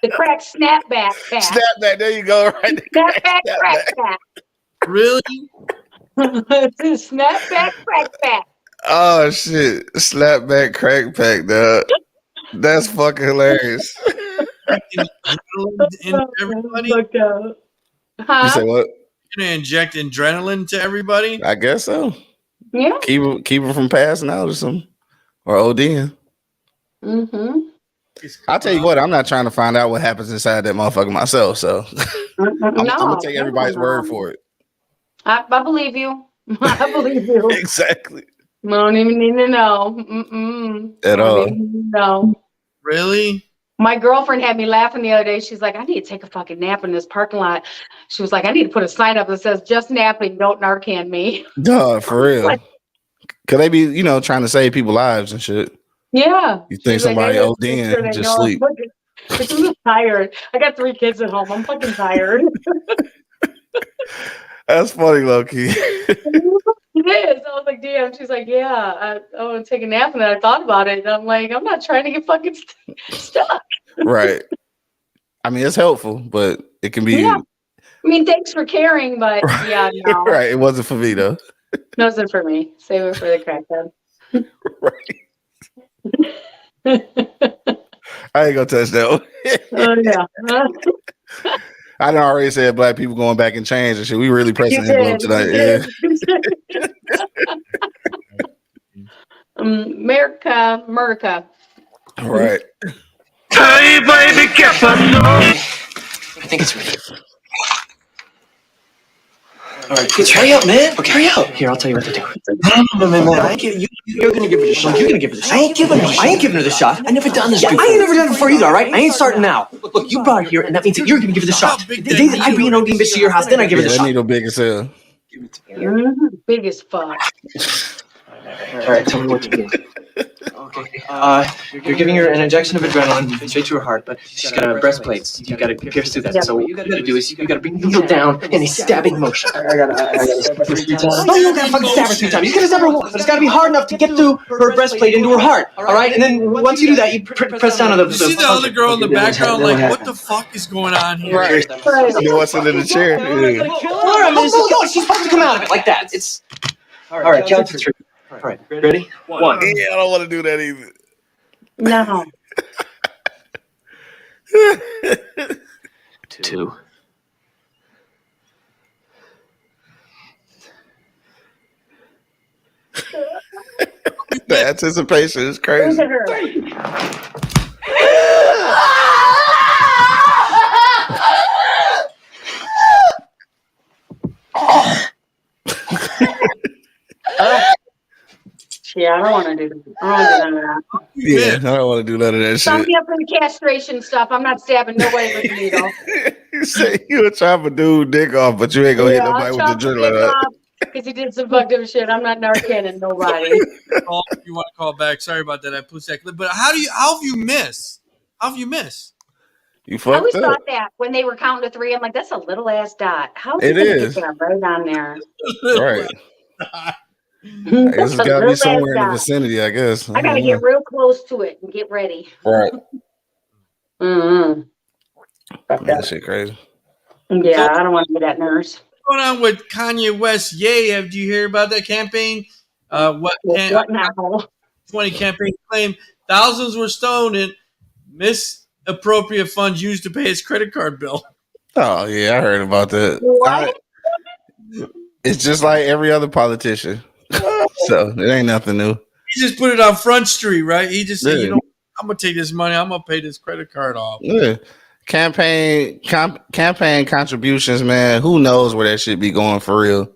The crack snapback pack. Snapback, there you go. Right. Snapback crack pack. Really? Snapback crack pack. Oh shit. Slapback crack pack, dog. That's fucking hilarious. In everybody? You Huh? say what? You're gonna inject adrenaline to everybody? I guess so. Yeah. Keep them from passing out or something. Or ODing. Mm-hmm. I'll tell you what, I'm not trying to find out what happens inside that motherfucker myself. So I'm gonna take everybody's word for it. I believe you. I believe you. Exactly. I don't even need to know. At all. No. Really? My girlfriend had me laughing the other day. She's like, I need to take a fucking nap in this parking lot. She was like, I need to put a sign up that says, just napping, don't Narcan me. Duh, for real. Could they be, trying to save people's lives and shit? Yeah. You think She's like, somebody I gotta OD'ing make sure they just know I'm sleep. I'm just tired. I got 3 kids at home. I'm fucking tired. That's funny, low-key. It is. I was like, damn. She's like, yeah, I want to take a nap. And then I thought about it. And I'm like, I'm not trying to get fucking stuck. Right. I mean, it's helpful, but it can be. Yeah. I mean, thanks for caring, but yeah, no. Right. It wasn't for me, though. It wasn't for me. Save it for the crackhead. Right. I ain't gonna touch that one. Oh, yeah. I done already said black people going back and change and shit. We really pressing the envelope tonight. Yeah. America. All right. Hey, baby, get I think it's ready. All right, kids, hurry up, man. Okay, hurry up. Here, I'll tell you what to do. No. You're gonna give it a shot. You're gonna give it a shot. I ain't giving her the shot. I never done this before. I ain't never done it before either, all right? I ain't starting now. Look, you brought her here, and that means that you're gonna give it a shot. The day that I bring an OD bitch to your house, then I give it a That shot. needle big as hell. Big as fuck. All right, tell me what to do. Okay. You're giving her an injection of adrenaline straight to her heart, but she's got a breastplate. You got to pierce through that. So what you got to do is you got to bring the needle down in a stabbing motion. I got to stab her 3 times. No, you don't got to fucking stab her 3 times. You got to stab her once, but it's got to be hard enough to get through her breastplate into her heart. All right, and then once you do that, you press down on the. You see the other girl in the background, like, what the fuck is going on here? Right. He wants it in the chair. Yeah. No, she's supposed to come out of it like that. It's all right. Count to 3. All right, ready? 1. Yeah, I don't want to do that either. No. 2. 3. The anticipation is Look crazy. at her. Yeah, I don't want to do that. I don't want to do none of that. Yeah, I don't want to do none of that Sign shit. me up for the castration stuff. I'm not stabbing nobody with a needle. You say you would chop a dude dick off, but you ain't gonna hit Yeah, nobody I'll with the chop the drill. dick off because he did some fucked up shit. I'm not narcanning nobody. Call if you want to call back. Sorry about that. I pushed that clip. But how have you missed? How have you missed? You I always fucked up. thought that when they were counting to 3, I'm like, that's a little ass dot. How It is he gonna is. get that right on there? Right. I guess That's it's a gotta little be ass somewhere in the dot. vicinity, I guess. I gotta get real close to it and get ready. Right. Mm-hmm. That shit crazy. Yeah, I don't want to be that nurse. What's going on with Kanye West? Yay! Have you hear about that campaign? What now? 20 campaign claimed thousands were stoned and misappropriate funds used to pay his credit card bill. Oh yeah, I heard about that. What? It's just like every other politician. So it ain't nothing new. He just put it on Front Street, right? He just said, Yeah. you know, I'm gonna take this money, I'm gonna pay this credit card off. Yeah. Campaign contributions, man. Who knows where that shit be going for real?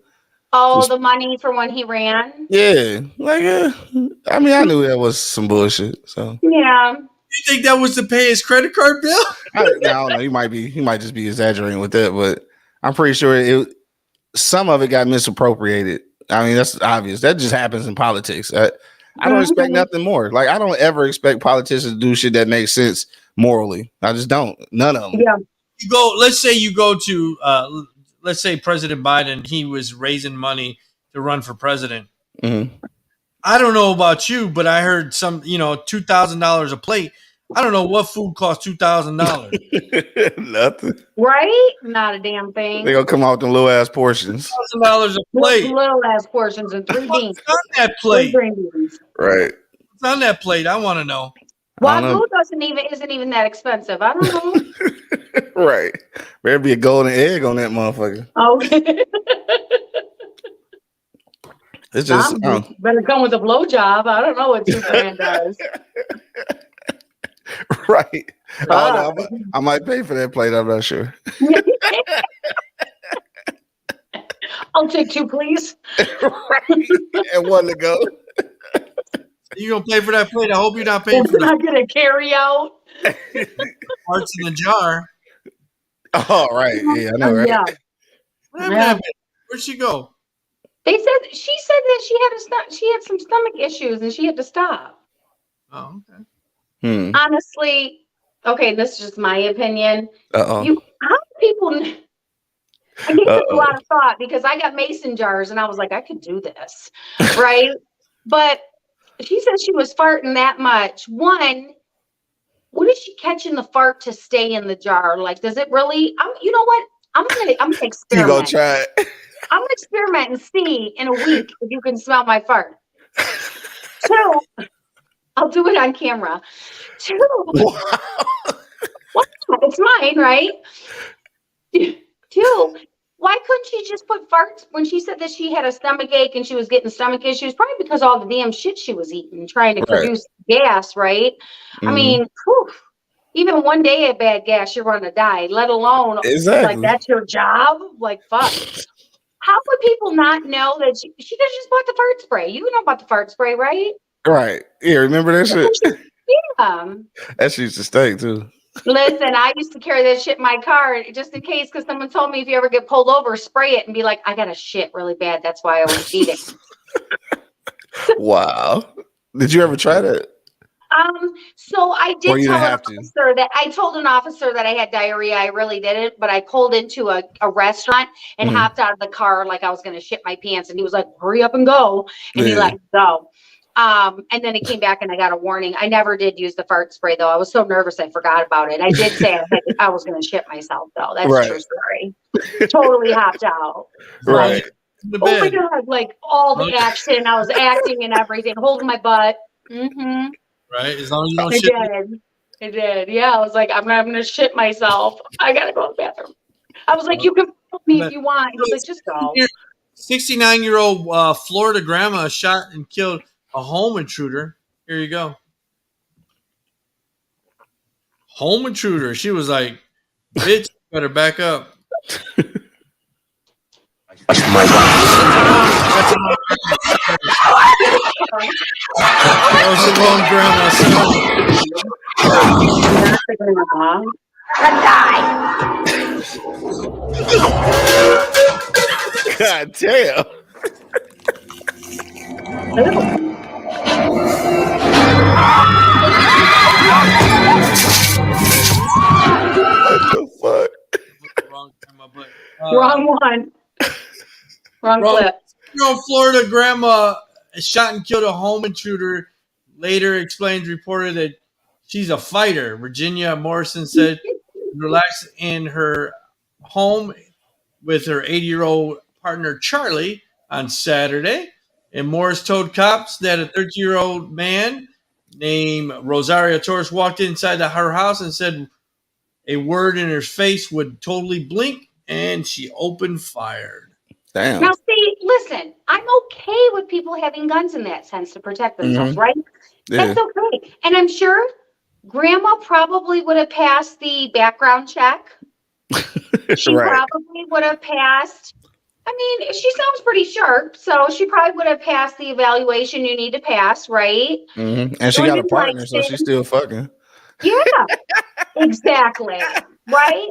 Oh, the money for when he ran? Yeah. Like I mean, I knew that was some bullshit. So Yeah. You think that was to pay his credit card bill? I don't know. He might just be exaggerating with that, but I'm pretty sure some of it got misappropriated. I mean, that's obvious. That just happens in politics. I don't expect nothing more. Like I don't ever expect politicians to do shit that makes sense morally. I just don't. None of them. Yeah. Let's say you go to let's say President Biden, he was raising money to run for president. Mm-hmm. I don't know about you, but I heard some, $2,000 a plate. I don't know what food costs $2,000. Nothing. Right? Not a damn thing. They gonna come out with them little ass portions. $1,000 a plate. Little ass portions and 3 beans. What's on that plate? 3 green beans. Right. What's on that plate? I want to know. Wagyu isn't even that expensive. I don't know. Right. Better be a golden egg on that motherfucker. Okay. It's just better come with a blowjob. I don't know what $2,000 does. Right. I might pay for that plate. I'm not sure. I'll take 2, please. Right. And 1 to go. You gonna pay for that plate? I hope you're not paying for I'm not gonna carry out. parts in the jar. Oh, right. Yeah, I know, right? Yeah. What happened? Where'd she go? She said that she had some stomach issues and she had to stop. Oh, okay. Honestly, okay, this is just my opinion. Uh-oh. How do people? I gave this a lot of thought because I got mason jars and I was like, I could do this, right? But she said she was farting that much. One, what is she catching the fart to stay in the jar? Like, does it really? You know what? I'm gonna experiment. You gonna try it? I'm gonna experiment and see in a week if you can smell my fart. 2, I'll do it on camera. 2, it's mine, right? 2, why couldn't she just put farts when she said that she had a stomach ache and she was getting stomach issues? Probably because all the damn shit she was eating, trying to produce gas, right? Mm-hmm. I mean, even one day of bad gas, you're gonna die. Let alone exactly. like that's your job. Like fuck. How would people not know that she could have just bought the fart spray? You know about the fart spray, right? Right. Yeah, remember that shit? Yeah. That shit used to stink too. Listen, I used to carry that shit in my car just in case, because someone told me if you ever get pulled over, spray it and be like, I got a shit really bad. That's why I always eat it. Wow. Did you ever try that? So I did Or you tell didn't an have to? officer that I told an officer that I had diarrhea. I really didn't, but I pulled into a restaurant and hopped out of the car like I was going to shit my pants. And he was like, hurry up and go. And he let me go. And then he came back and I got a warning. I never did use the fart spray though. I was so nervous I forgot about it. I did say I was going to shit myself though. That's a true story. Totally hopped out. Right. Like, oh my God, like all the action. I was acting and everything, holding my butt. Mm-hmm. Right? As long as you don't shit. I did. Yeah. I was like, I'm gonna shit myself. I gotta go to the bathroom. I was like, you can help me if you want. He was like, just go. 69-year-old Florida grandma shot and killed a home intruder. Here you go. Home intruder. She was like, bitch, you better back up. That's my Oh, so long, Grandma. God damn. What the fuck? Wrong grandma, but, Wrong one. Wrong clip. Florida grandma shot and killed a home intruder. Later explained, reported that she's a fighter. Virginia Morrison said relaxed in her home with her 80-year-old partner Charlie on Saturday. And Morris told cops that a 30-year-old man named Rosario Torres walked inside her house and said a word in her face would totally blink, and she opened fire. Damn. Now, see, listen, I'm okay with people having guns in that sense to protect themselves, right? Yeah. That's okay. And I'm sure Grandma probably would have passed the background check. She Right. probably would have passed. I mean, she sounds pretty sharp, so she probably would have passed the evaluation you need to pass, right? And she got a partner, so she's still fucking. Yeah, exactly. Right?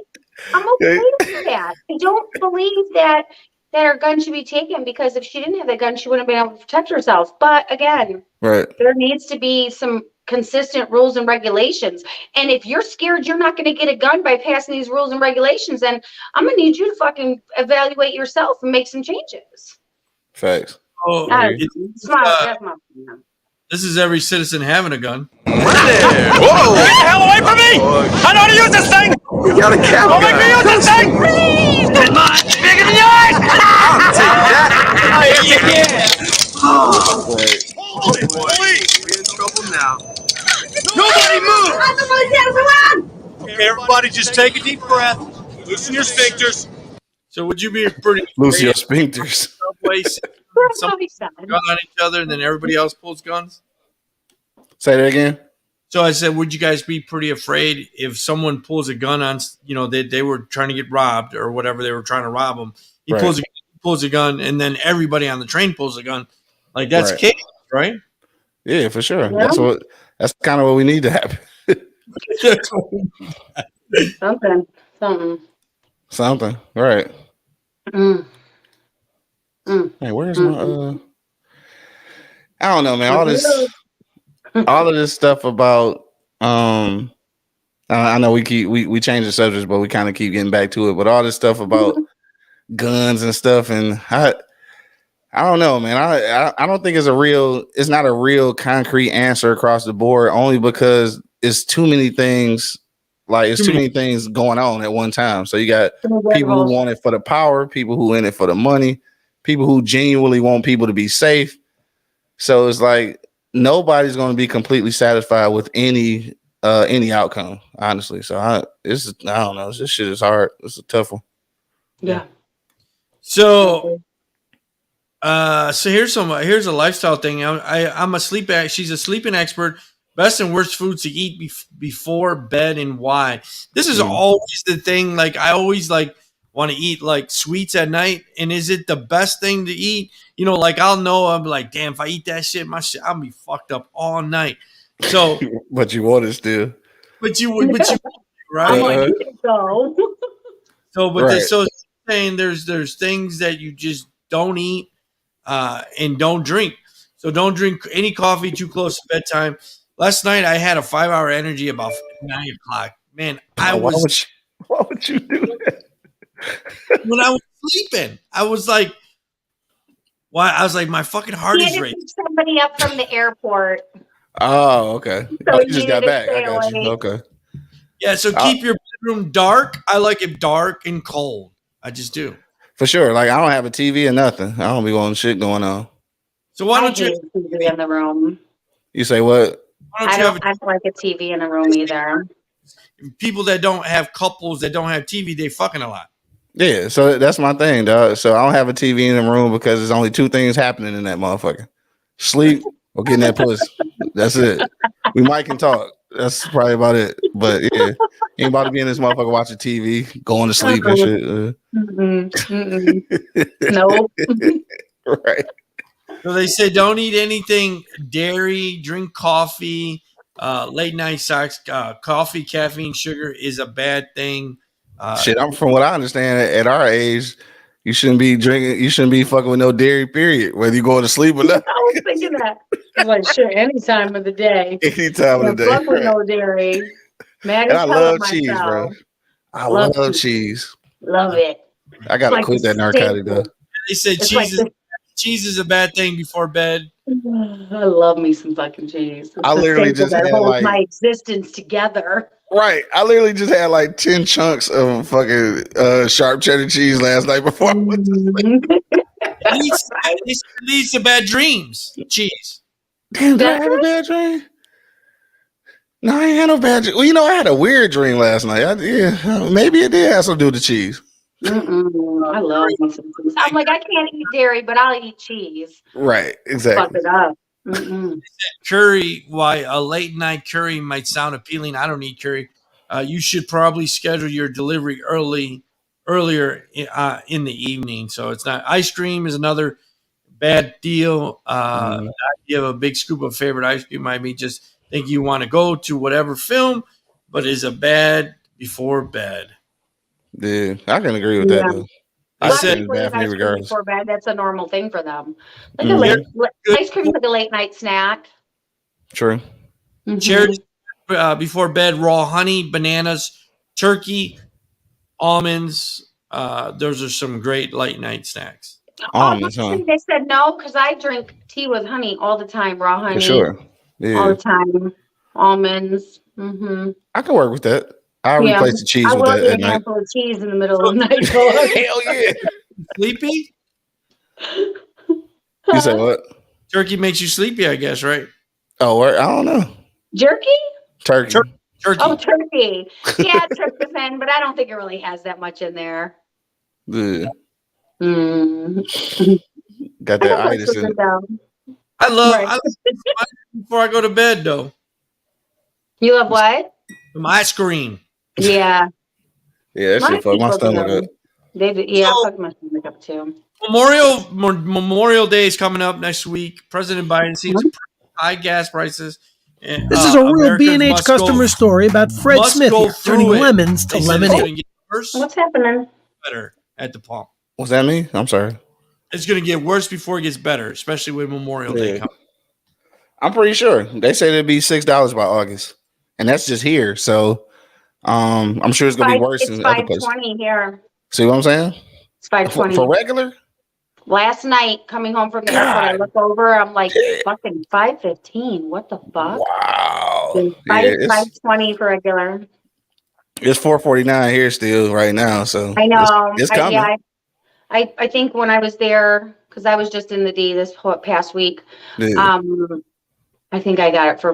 I'm okay with that. I don't believe that her gun should be taken, because if she didn't have that gun, she wouldn't have been able to protect herself. But again, Right. there needs to be some consistent rules and regulations. And if you're scared you're not going to get a gun by passing these rules and regulations, then I'm going to need you to fucking evaluate yourself and make some changes. Facts. Oh, That's my opinion. this is every citizen having a gun. Whoa! Get the hell away from me! I know how to use this thing! You got a cap Don't make me use this thing! Come on, bigger than yours! I'll take that! Holy boy! We're in trouble now. Nobody move! Okay, everybody just take a deep breath. Loosen your sphincters. So would you be pretty Lucio Sphincters. Subway That's some what he said. gun on each other and then everybody else pulls guns? Say that again. So I said, would you guys be pretty afraid if someone pulls a gun on, they were trying to get robbed or whatever, they were trying to rob them. He Right. pulls a gun, and then everybody on the train pulls a gun. Like, that's Right. chaos, right? Yeah, for sure. Yeah. That's kind of what we need to happen. Something. Something. Right. Mm. Hey, where's my I don't know, man. All of this stuff about I know we change the subjects, but we kind of keep getting back to it. But all this stuff about guns and stuff, and I don't know, man. I don't think it's not a real concrete answer across the board, only because it's too many things. Like, it's too many things going on at one time. So you got people who want it for the power, people who in it for the money, people who genuinely want people to be safe. So it's like nobody's going to be completely satisfied with any outcome, honestly. So I don't know. This shit is hard. It's a tough one. Yeah. So here's a lifestyle thing. I'm a she's a sleeping expert. Best and worst foods to eat before bed and why. This is always the thing. Like, I always want to eat like sweets at night. And is it the best thing to eat? Like, I'm like, damn, if I eat that shit, I'll be fucked up all night. So, but you want it still. But you would, right? So saying there's things that you just don't eat and don't drink. So don't drink any coffee too close to bedtime. Last night I had a 5-hour energy about 9 o'clock. Man, why would you do that? When I was sleeping, I was like, why? I was like, my fucking heart is racing. Somebody up from the airport. Oh, okay. So you just got back. I got away. you. Okay. Yeah, so keep your bedroom dark. I like it dark and cold. I just do. For sure. Like, I don't have a TV or nothing. I don't be wanting shit going on. So why don't you have a TV in the room? You say what? I don't like a TV in the room either. People that don't have couples that don't have TV, they fucking a lot. Yeah, so that's my thing, dog. So I don't have a TV in the room because there's only two things happening in that motherfucker: sleep or getting that puss. That's it. We might can talk. That's probably about it. But yeah, ain't about to be in this motherfucker watching TV, going to sleep and shit. Nope. Right. So they say don't eat anything dairy, drink coffee, late night sex, coffee, caffeine, sugar is a bad thing. Shit, I'm from what I understand at our age, you shouldn't be drinking, you shouldn't be fucking with no dairy, period, whether you going to sleep or not. I was thinking that. I was like, sure, any time of the day. Any time of the day. Fuck with no dairy. Man, And I love cheese, bro. I love cheese. Love it. I gotta Like quit that narcotic though. They said cheese is a bad thing before bed. I love me some fucking cheese. It's I literally just that had holds like my existence together. right. I literally just had like 10 chunks of fucking sharp cheddar cheese last night before I went to sleep. It leads to bad dreams. Cheese. Damn, did I have a bad dream? No, I ain't had no bad dream. Well, you know, I had a weird dream last night. Maybe it did have something to do with the cheese. I love me some cheese. I'm like, I can't eat dairy, but I'll eat cheese. Right, exactly. Fuck it up. Curry, why a late night curry might sound appealing. I don't eat curry. You should probably schedule your delivery earlier in the evening. So it's not ice cream is another bad deal. You have a big scoop of favorite ice cream might be just think you want to go to whatever film, but is a bad before bed. Yeah, I can agree with that though. I said bad for me regardless. Before bed, that's a normal thing for them. Like ice cream is like a late night snack. True. Cherries before bed, raw honey, bananas, turkey, almonds. Those are some great late night snacks. Almonds, huh? They said no because I drink tea with honey all the time, raw honey. For sure. Yeah. All the time. Almonds. I can work with that. I'll replace the cheese with that at night. I will eat a cheese in the middle of the night. Hell yeah. Sleepy? You said what? Turkey makes you sleepy, I guess, right? Oh, I don't know. Jerky? Turkey. Turkey. Oh, turkey. Yeah, tryptophan, but I don't think it really has that much in there. Yeah. Got that itis in it. I love before I go to bed, though. You love what? Some ice cream. Yeah. Yeah, that shit fucked my stomach up. I fucked my stomach up too. Memorial Day is coming up next week. President Biden seems high gas prices. And, this is a real B&H customer story about Fred Smith here, turning lemons to lemonade. What's happening? Better at the pump. What's that mean? I'm sorry. It's going to get worse before it gets better, especially with Memorial Day coming. I'm pretty sure. They said it'd be $6 by August. And that's just here. So I'm sure it's going to be worse in other places. It's $5.20 here. See what I'm saying? It's $5.20. For regular? Last night, coming home from the airport, I look over. I'm like, fucking $5.15. What the fuck? Wow. $5.20 for regular. It's $4.49 here still right now. So I know. It's coming. I think when I was there, because I was just in the D this past week. Yeah. I think I got it for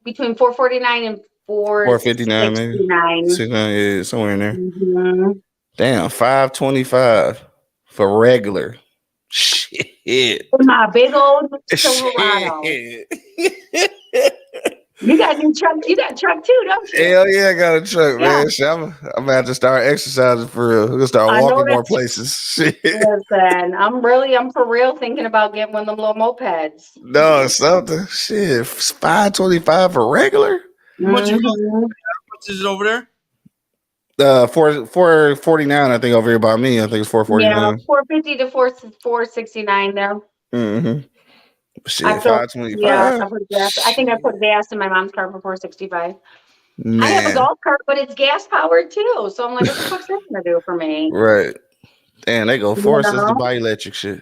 between $4.49 and $4.59 maybe. $6.99, yeah, somewhere in there. Damn, $5.25 for regular. Shit. My big old Silverado. You got a new truck. You got a truck too, don't you? Hell yeah, I got a truck, man. Shit, I'm gonna have to start exercising for real. We're gonna start walking more places. Shit. Listen, I'm for real thinking about getting one of them little mopeds. No, something. Shit, $5.25 for regular. How much is it over there? $4.49. I think over here by me. I think it's $4.49. Yeah, $4.50 to $4.69 there. Shit, $5.25. Yeah, I think I put gas in my mom's car for $4.65. I have a golf cart, but it's gas powered too. So I'm like, what the fuck's that gonna do for me? Right. Damn, they go force us to buy electric shit.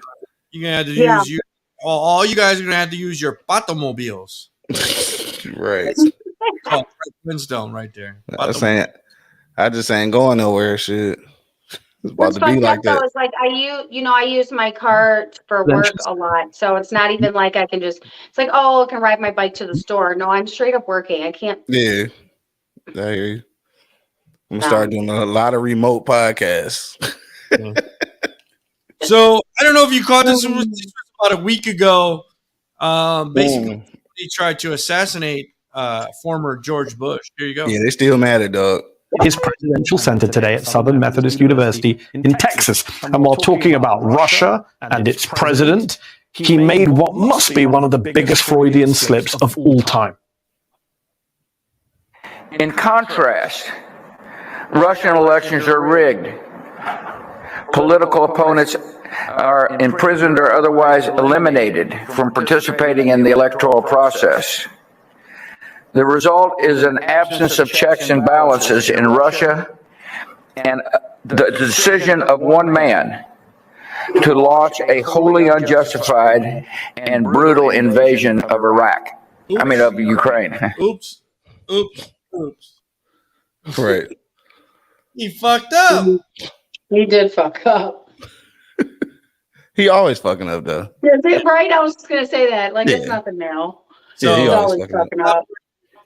You're gonna have to use all you guys are gonna have to use your Patomobiles. Right. Oh, Flintstone right there. I just ain't going nowhere. Shit. It's about to be like that. It's like I use my cart for work a lot. So it's not even like I can just, it's like, I can ride my bike to the store. No, I'm straight up working. I can't. Yeah. I hear you. I'm gonna start doing a lot of remote podcasts. So I don't know if you caught this. This was about a week ago. Basically, he tried to assassinate former George Bush. Here you go. Yeah, they still mad at Doug. His presidential center today at Southern Methodist University in Texas. And while talking about Russia and its president, he made what must be one of the biggest Freudian slips of all time. In contrast, Russian elections are rigged. Political opponents are imprisoned or otherwise eliminated from participating in the electoral process. The result is an absence of checks and balances in Russia and the decision of one man to launch a wholly unjustified and brutal invasion of Iraq. Of Ukraine. Oops. Right. He fucked up. He did fuck up. He always fucking up though. Is it right? I was just gonna say that. Like it's Yeah. nothing new. So he He's always always fucking fucking up.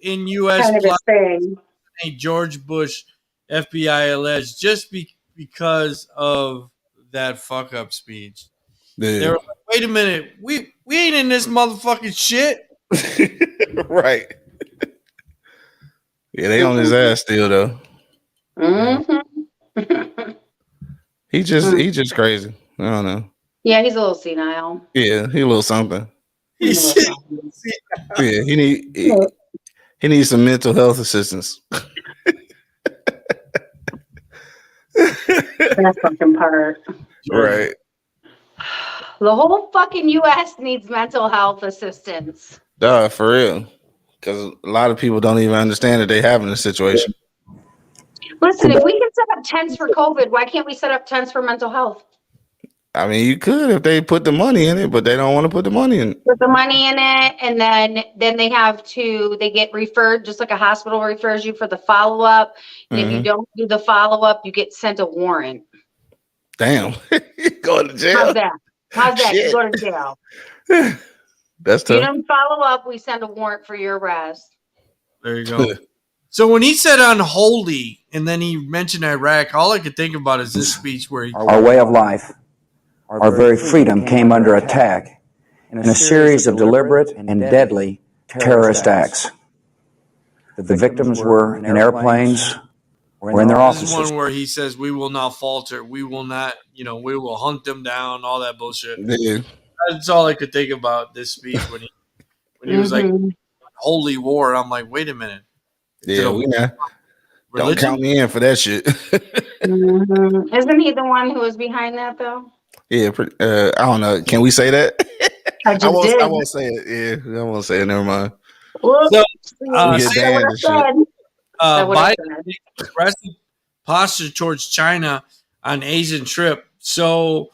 in U.S. Kind of his thing. George Bush, FBI alleged just because of that fuck up speech. Yeah. They were like, wait a minute, we ain't in this motherfucking shit. Right. Yeah, they on his ass still though. Mm-hmm. He just crazy. I don't know. Yeah, he's a little senile. Yeah, he a little something. He's Yeah, he needs some mental health assistance. That fucking part. Right. The whole fucking U.S. needs mental health assistance. Duh, for real. Because a lot of people don't even understand that they having a situation. Listen, if we can set up tents for COVID, why can't we set up tents for mental health? I mean, you could if they put the money in it, but they don't want to put the money in it. Put the money in it, and then they get referred, just like a hospital refers you for the follow-up. And if you don't do the follow-up, you get sent a warrant. Damn. Going to jail. How's that? Shit. You go to jail. That's If you tough. don't follow up, we send a warrant for your arrest. There you go. So when he said unholy and then he mentioned Iraq, all I could think about is this speech where he Our way of life, our very freedom came under attack in a series of deliberate and deadly terrorist acts. The victims were in airplanes or in their This is offices. one where he says, we will not falter. We will not, we will hunt them down, all that bullshit. Yeah. That's all I could think about this speech when he was like, holy war. I'm like, wait a minute. Yeah, we not. Don't Religion? count me in for that shit. Isn't he the one who was behind that, though? Yeah, I don't know. Can we say that? I just did. I won't say it. Yeah, I won't say it. Never mind. Whoops. So, get banned and shit. Biden aggressive posture towards China on Asian trip. So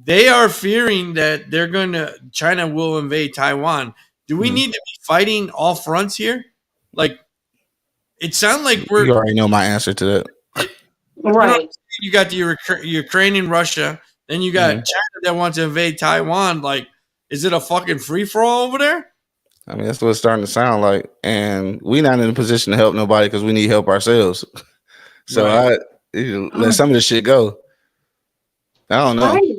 they are fearing that China will invade Taiwan. Do we need to be fighting all fronts here? Like, it sounds like You already know my answer to that. Right. You got the Ukraine and Russia. Then you got China that wants to invade Taiwan. Like, is it a fucking free-for-all over there? I mean, that's what it's starting to sound like. And we're not in a position to help nobody because we need help ourselves. So Right. let some of this shit go. I don't know. Right.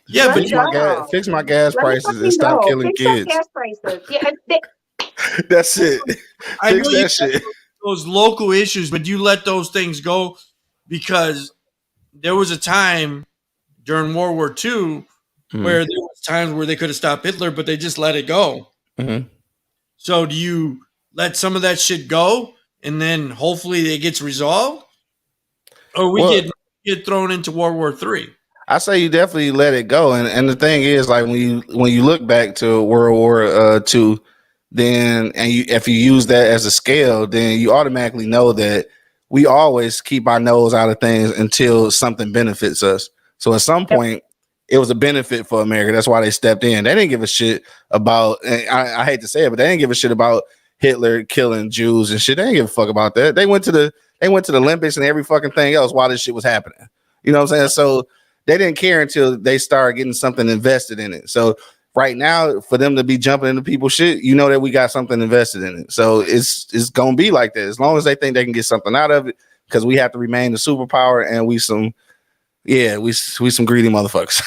Yeah, but Fix my gas Let me prices fucking and stop go. killing Fix up kids. gas prices. Yeah, That's it. I Fix know you that shit. those local issues, but you let those things go because there was a time during World War II where there was times where they could have stopped Hitler, but they just let it go. Mm-hmm. So do you let some of that shit go and then hopefully it gets resolved? Or we get thrown into World War III? I say you definitely let it go. And the thing is, like when you look back to World War II, then if you use that as a scale, then you automatically know that we always keep our nose out of things until something benefits us. So at some point, it was a benefit for America. That's why they stepped in. They didn't give a shit about. I hate to say it, but they didn't give a shit about Hitler killing Jews and shit. They didn't give a fuck about that. They went to the Olympics and every fucking thing else while this shit was happening. You know what I'm saying? So they didn't care until they started getting something invested in it. So right now, for them to be jumping into people's shit, you know that we got something invested in it. So it's gonna be like that as long as they think they can get something out of it, because we have to remain the superpower, and we some greedy motherfuckers.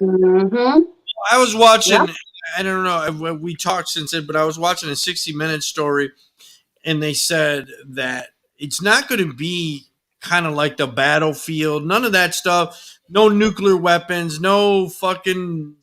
Mm-hmm. I was watching. I don't know. We talked since it, but I was watching a 60-minute story, and they said that it's not going to be kind of like the battlefield. None of that stuff. No nuclear weapons. No fucking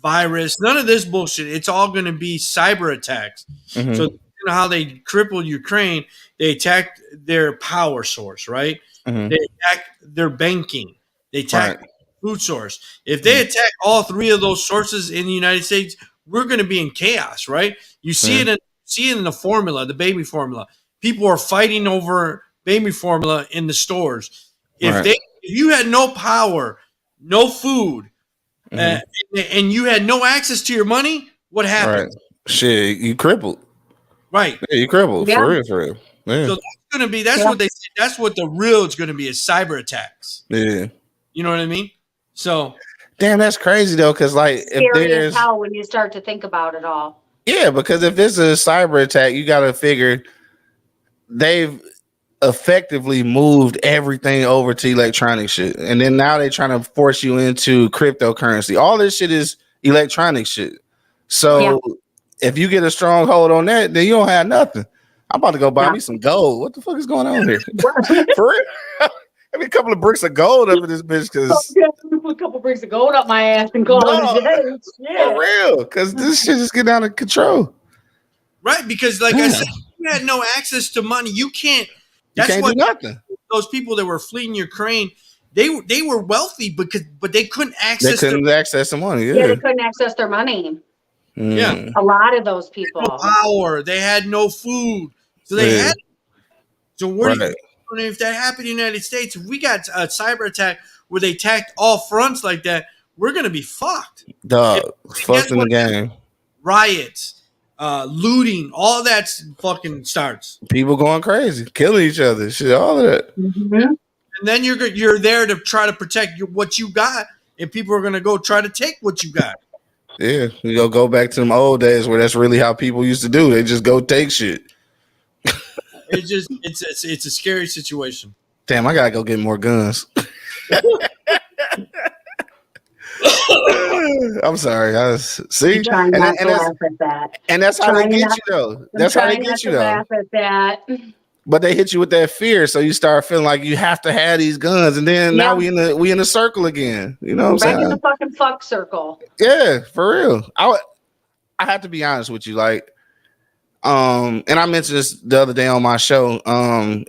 virus. None of this bullshit. It's all going to be cyber attacks. Mhm. So you know how they crippled Ukraine? They attacked their power source, right? Mhm. They attack their banking. They attack Right. food source. If they attack all three of those sources in the United States, we're going to be in chaos, right? You see it in the formula, the baby formula. People are fighting over baby formula in the stores. Right. If you had no power, no food, and you had no access to your money, what happened? Right. Shit, you crippled. Right. Yeah, you crippled Yeah. for real. Yeah. So that's going to be what they say. That's what the real is going to be is cyber attacks. Yeah. You know what I mean? So Damn, that's crazy though, because like if Scary as there's hell when you start to think about it all. yeah, because if it's a cyber attack, you got to figure they've effectively moved everything over to electronic shit, and then now they're trying to force you into cryptocurrency. All this shit is electronic shit. So if you get a strong hold on that, then you don't have nothing. I'm about to go buy me some gold. What the fuck is going on here? For real? I mean, a couple of bricks of gold up in this bitch because Put a couple bricks of gold up my ass and call it a day. for real, because this shit is getting out of control. right, because like I said, you had no access to money. You can't. You can't do nothing. Those people that were fleeing Ukraine, they were wealthy but they couldn't access. They couldn't access the money. Yeah, they couldn't access their money. Yeah, A lot of those people. no power. They had no food, so they had. So what do you? If that happened in the United States, if we got a cyber attack where they attacked all fronts like that, we're gonna be fucked. Dog, fucked in the game. Riots, looting, all that fucking starts. People going crazy, killing each other, shit, all of that. Mm-hmm. And then you're there to try to protect what you got, and people are gonna go try to take what you got. Yeah, you go back to them old days where that's really how people used to do. They just go take shit. It's a scary situation. Damn, I gotta go get more guns. I'm sorry. See, Trying not to laugh at that. And that's how they get you though. That's how they get you though. Laugh at that. But they hit you with that fear, so you start feeling like you have to have these guns, and then now we in the circle again. You know what I'm Back saying? in the fucking fuck circle. Yeah, for real. I have to be honest with you, like, and I mentioned this the other day on my show.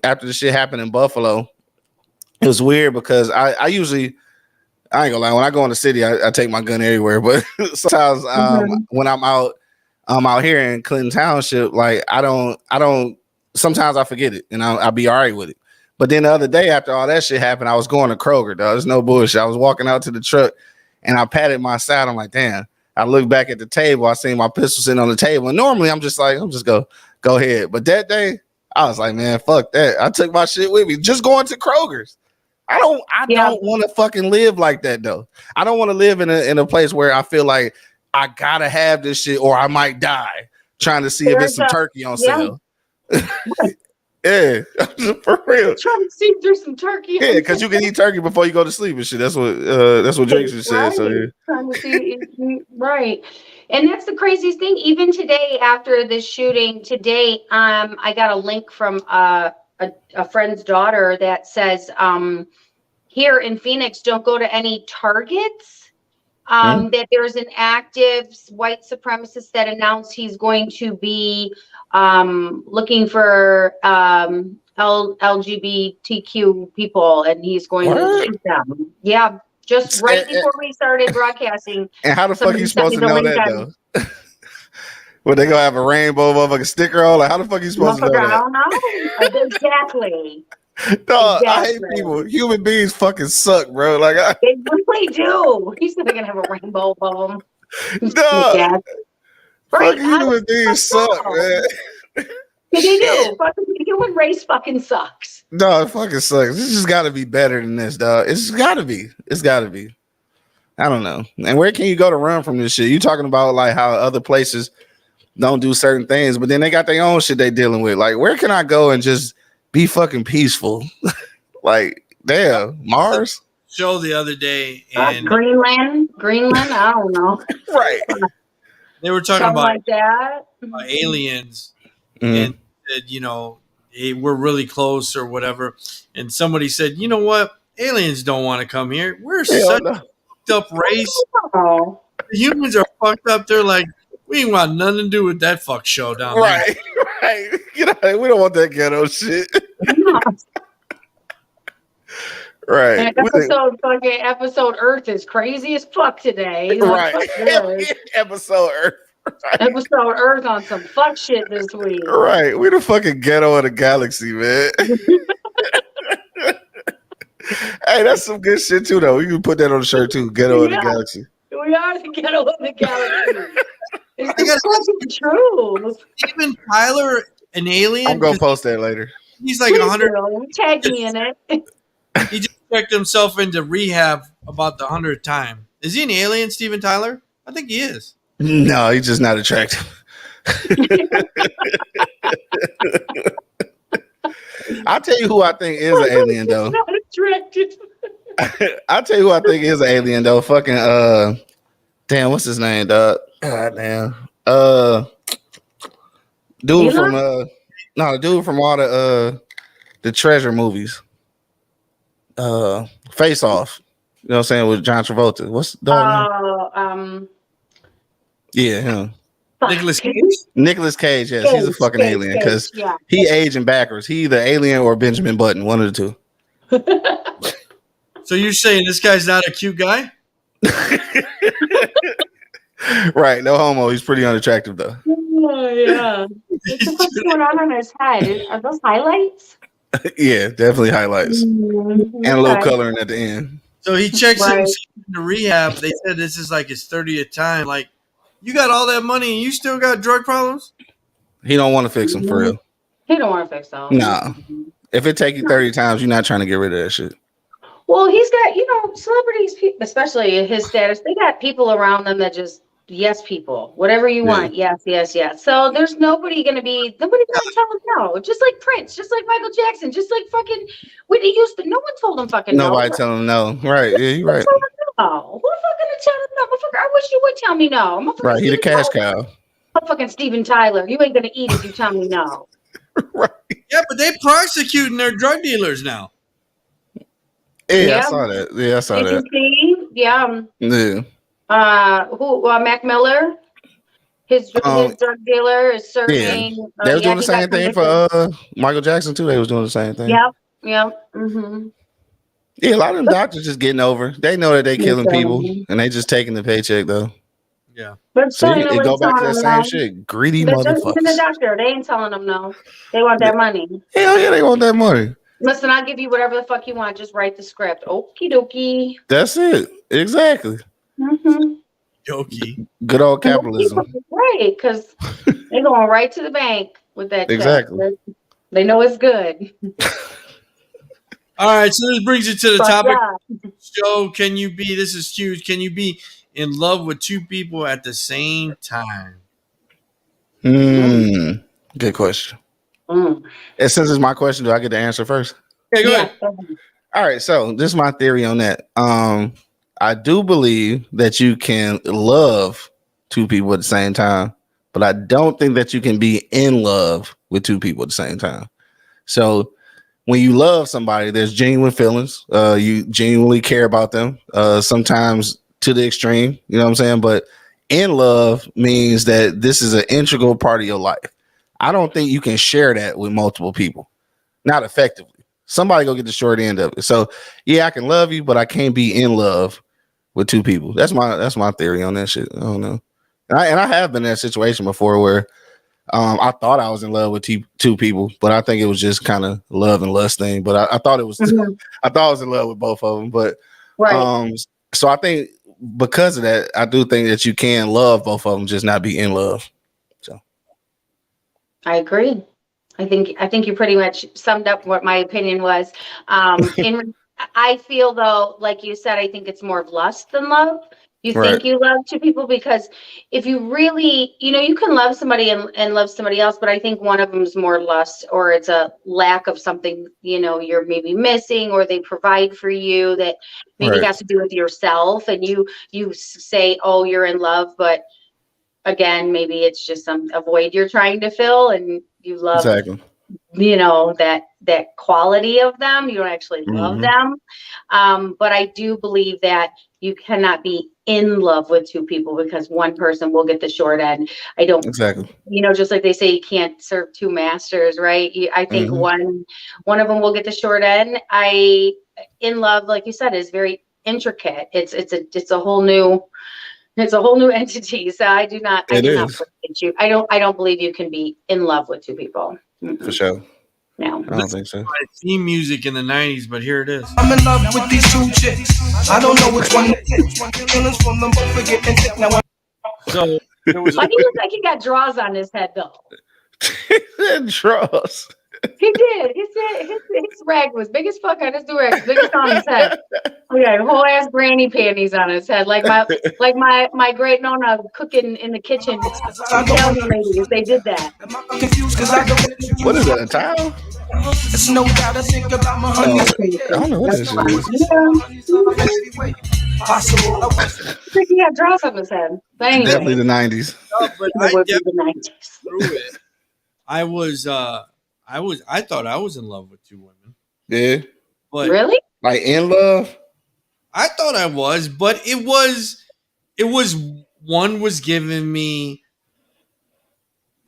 After the shit happened in Buffalo, it was weird because I usually, I ain't gonna lie, when I go in the city, I take my gun everywhere. But sometimes when I'm out here in Clinton Township, like I don't. Sometimes I forget it, and I'll be all right with it. But then the other day, after all that shit happened, I was going to Kroger. Dog. There's no bullshit. I was walking out to the truck, and I patted my side. I'm like, damn. I looked back at the table. I seen my pistol sitting on the table. And normally I'm just go ahead. But that day, I was like, man, fuck that. I took my shit with me. Just going to Kroger's. I don't want to fucking live like that though. I don't want to live in a place where I feel like I gotta have this shit or I might die trying to see if it's some turkey on sale. Yeah, for real. Trying to see if there's some turkey. Yeah, because you can eat turkey before you go to sleep and shit. That's what Drake said. Right. So yeah. Trying to see right. And that's the craziest thing. Even today, after this shooting, I got a link from a friend's daughter that says, here in Phoenix, don't go to any Targets. That there's an active white supremacist that announced he's going to be looking for LGBTQ people, and he's going to shoot them. Yeah, just right before we started broadcasting. And how the fuck you supposed to know that though? Well, they gonna have a rainbow motherfucking sticker on? Like, how the fuck you supposed to know that? I don't know. Exactly. Dog, exactly. I hate people. Human beings fucking suck, bro. Like they really do. He's never gonna have a rainbow above them. Dog, fucking human beings suck, man. They do. Fucking the human race fucking sucks. No, it fucking sucks. This just got to be better than this, dog. It's got to be. It's got to be. I don't know. And where can you go to run from this shit? You talking about like how other places don't do certain things, but then they got their own shit they dealing with. Like, where can I go and just be fucking peaceful? Like, damn, Mars. show the other day, and Greenland. I don't know. Right. they were talking Something about like that. aliens, Mhm. and said, hey, we're really close or whatever. And somebody said, you know what? Aliens don't want to come here. We're Hell such no. a fucked up race. Oh. The humans are fucked up. They're like, we ain't want nothing to do with that fuck show down there. Right. Right. Get out of here. We don't want that ghetto shit. Right. And episode Earth is crazy as fuck today. Right. Fuck this. Episode Earth. Right. Episode Earth on some fuck shit this week. Right. We the fucking ghetto of the galaxy, man. Hey, that's some good shit too, though. We can put that on the shirt too. Ghetto of the galaxy. We are the ghetto of the galaxy. It's the fucking truth. Even Tyler, an alien. I'm gonna post that later. He's like 100. Tag me in it. He just checked himself into rehab about the 100th time. Is he an alien, Steven Tyler? I think he is. No, he's just not attractive. I'll tell you who I think is an alien, though. Not attractive. I'll tell you who I think is an alien, though. Fucking damn, what's his name, dog? God damn. Dude Elon? from no, dude from all the treasure movies. Face Off. You know what I'm saying, with John Travolta. What's the dog name? Yeah, him. Nicholas Cage. Nicholas Cage, yes, he's a fucking alien because he aging backwards. He either alien or Benjamin Button, one of the two. So you're saying this guy's not a cute guy? Right, no homo. He's pretty unattractive though. Oh yeah. What's going on his head? Are those highlights? Yeah, definitely highlights and a little coloring at the end. So he checks himself into rehab. They said this is like his 30th time. Like, you got all that money and you still got drug problems? He don't want to fix them for real. He don't want to fix them. Nah. If it take you 30 times, you're not trying to get rid of that shit. Well, he's got, celebrities, especially his status, they got people around them that just yes people. Whatever you want. Yes. So there's nobody gonna tell him no. Just like Prince, just like Michael Jackson, just like fucking Whitney Houston. No one told him fucking no. Nobody tell him no. Right. Yeah, you're right. No. Who the fuck gonna tell him no? Motherfucker, I wish you would tell me no. Right, he the cash cow. Fucking Steven Tyler. You ain't gonna eat if you tell me no. Right. Yeah, but they prosecuting their drug dealers now. Yeah, I saw that. Yeah, I saw that. Yeah. Yeah. Mac Miller, his drug dealer is serving. Yeah. They was doing the same thing for Michael Jackson too. They was doing the same thing. Yep. Mm-hmm. Yeah, a lot of them doctors just getting over. They know that they killing people and they just taking the paycheck though. Yeah. But so it go back to that same shit. Greedy motherfuckers. The doctor, they ain't telling them no. They want that money. Hell yeah, they want that money. Listen, I'll give you whatever the fuck you want. Just write the script. Okie dokie. That's it. Exactly. Mm-hmm. Dokie. Good old capitalism. Right, because they going right to the bank with that. Exactly. Check. They know it's good. All right, so this brings you to the topic. So, this is huge. Can you be in love with two people at the same time? Good question. And since it's my question, do I get the answer first? Okay, go ahead. All right, so this is my theory on that. I do believe that you can love two people at the same time, but I don't think that you can be in love with two people at the same time. So when you love somebody, there's genuine feelings. You genuinely care about them, sometimes to the extreme, you know what I'm saying? But in love means that this is an integral part of your life. I don't think you can share that with multiple people, not effectively. Somebody go get the short end of it. So yeah, I can love you, but I can't be in love with two people. That's my theory on that shit. I don't know. And I have been in that situation before where I thought I was in love with two people, but I think it was just kind of love and lust thing. But I thought it was I thought I was in love with both of them. But so I think because of that, I do think that you can love both of them, just not be in love. So I agree. I think you pretty much summed up what my opinion was. I feel though, like you said, I think it's more of lust than love. You think you love two people, because if you really, you can love somebody and love somebody else, but I think one of them is more lust, or it's a lack of something, you're maybe missing, or they provide for you that maybe has to do with yourself, and you say, oh, you're in love, but again, maybe it's just a void you're trying to fill, and you love that quality of them. You don't actually love them. But I do believe that you cannot be in love with two people, because one person will get the short end. I don't just like they say, you can't serve two masters, right? I think one of them will get the short end. In love, like you said, is very intricate. It's a whole new entity. So I do not I don't believe you can be in love with two people. For sure. No. I don't think so. Theme music in the 90s, but here it is. I'm in love with these two chicks. I don't know which one to pick. Feelings from them both are getting thick. Now so there was he looks like he got draws on his head though. Draws. He did. His rag was big as fuck on his do-rag, biggest on his head. Okay, whole ass granny panties on his head, like my great nonna cooking in the kitchen. Italian ladies, they did that. What is that? A towel? It's no doubt I think about my honey. I don't know what this is. Possible. I think he had draws on his head. But anyway, Definitely the 90s. No, but I the 90s. through it. I thought I was in love with two women. Yeah. But really? Like in love? I thought I was, but it was one was giving me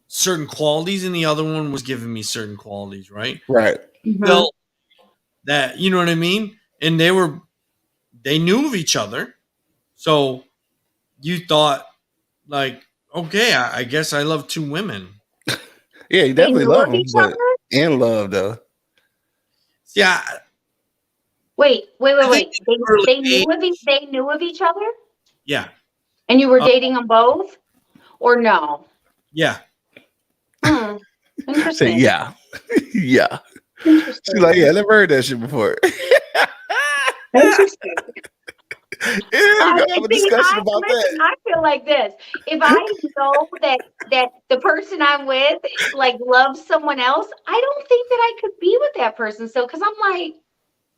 certain qualities and the other one was giving me certain qualities, right? Right. Felt that, you know what I mean? And they knew of each other. So you thought like, okay, I guess I love two women. Yeah, you definitely love them, but in love though. Yeah. Wait. They knew of each other? Yeah. And you were dating them both? Or no? Yeah. Interesting. Yeah. Yeah. She's like, yeah, I never heard that shit before. Interesting. Have a discussion about that. I feel like this. If I know that the person I'm with like loves someone else, I don't think that I could be with that person. So, because I'm like,